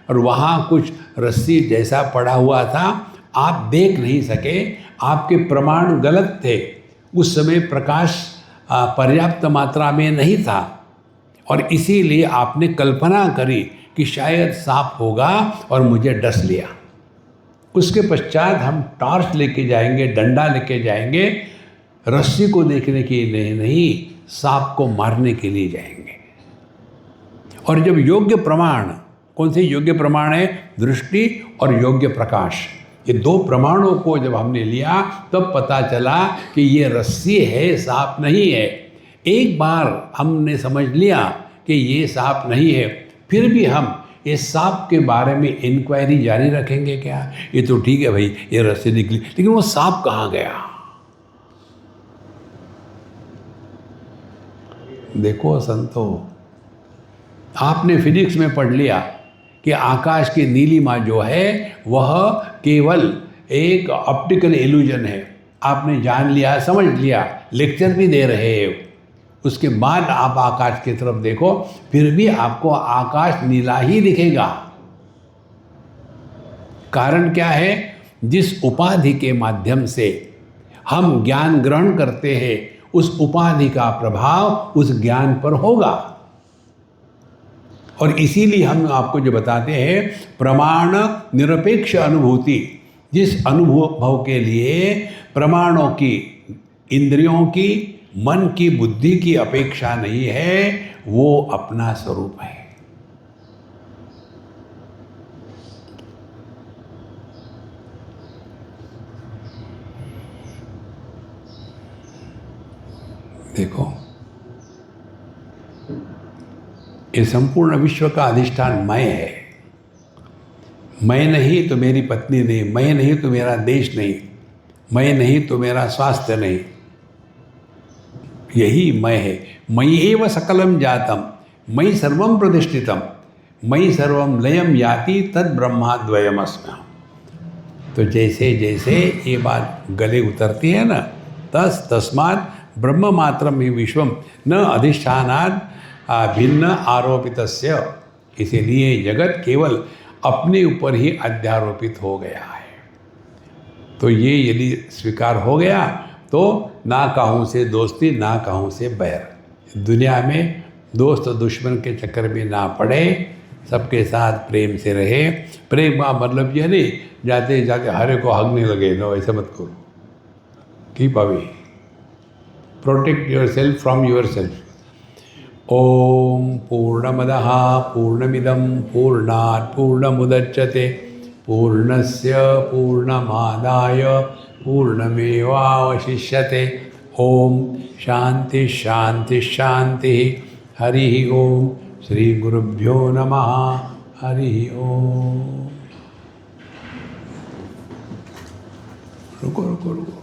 Speaker 2: और वहाँ कुछ रस्सी जैसा पड़ा हुआ था, आप देख नहीं सके, आपके प्रमाण गलत थे। उस समय प्रकाश पर्याप्त मात्रा में नहीं था और इसीलिए आपने कल्पना करी कि शायद सांप होगा और मुझे डस लिया। उसके पश्चात हम टॉर्च लेके जाएंगे, डंडा लेके जाएंगे, रस्सी को देखने के लिए नहीं, सांप को मारने के लिए जाएंगे। और जब योग्य प्रमाण, कौन से योग्य प्रमाण है? दृष्टि और योग्य प्रकाश, ये दो प्रमाणों को जब हमने लिया तब पता चला कि ये रस्सी है, सांप नहीं है। एक बार हमने समझ लिया कि ये सांप नहीं है, फिर भी हम इस सांप के बारे में इंक्वायरी जारी रखेंगे क्या? ये तो ठीक है भाई, ये रस्सी निकली, लेकिन वो सांप कहाँ गया? देखो संतो, आपने फिजिक्स में पढ़ लिया कि आकाश की नीलिमा जो है वह केवल एक ऑप्टिकल इल्यूजन है। आपने जान लिया, समझ लिया, लेक्चर भी दे रहे हैं। उसके बाद आप आकाश की तरफ देखो, फिर भी आपको आकाश नीला ही दिखेगा। कारण क्या है? जिस उपाधि के माध्यम से हम ज्ञान ग्रहण करते हैं, उस उपाधि का प्रभाव उस ज्ञान पर होगा। और इसीलिए हम आपको जो बताते हैं, प्रमाण निरपेक्ष अनुभूति, जिस अनुभव के लिए प्रमाणों की, इंद्रियों की, मन की, बुद्धि की अपेक्षा नहीं है, वो अपना स्वरूप है। देखो, ये संपूर्ण विश्व का अधिष्ठान मैं है। मैं नहीं तो मेरी पत्नी नहीं, मैं नहीं तो मेरा देश नहीं, मैं नहीं तो मेरा स्वास्थ्य नहीं, यही मैं है। मयि एव सकलम जातम, मयि सर्वम प्रतिष्ठितम, मयि सर्वम लयम याति तद ब्रह्माद्वयमस्म्यहम्। तो जैसे जैसे ये बात गले उतरती है ना, तस्मात् ब्रह्म मात्रम ही विश्वम न अधिष्ठानात् भिन्न आरोपितस्य। इसीलिए जगत केवल अपने ऊपर ही अध्यारोपित हो गया है। तो ये यदि स्वीकार हो गया तो ना कहूँ से दोस्ती, ना कहूँ से बैर। दुनिया में दोस्त दुश्मन के चक्कर में ना पड़े, सबके साथ प्रेम से रहे। प्रेम का मतलब यह नहीं जाते जाते हरे को हगने लगे, नो, ऐसा मत करो। Keep away, protect yourself from yourself. ओम पूर्णमदः पूर्णमिदं पूर्णात् पूर्णमुदच्यते पूर्णस्य पूर्णमादाय पूर्णमेवावशिष्यते। ओम शांति शांति शांति। हरि ओम। श्री गुरुभ्यो नमः। हरि ओम। रुको रुको रुको।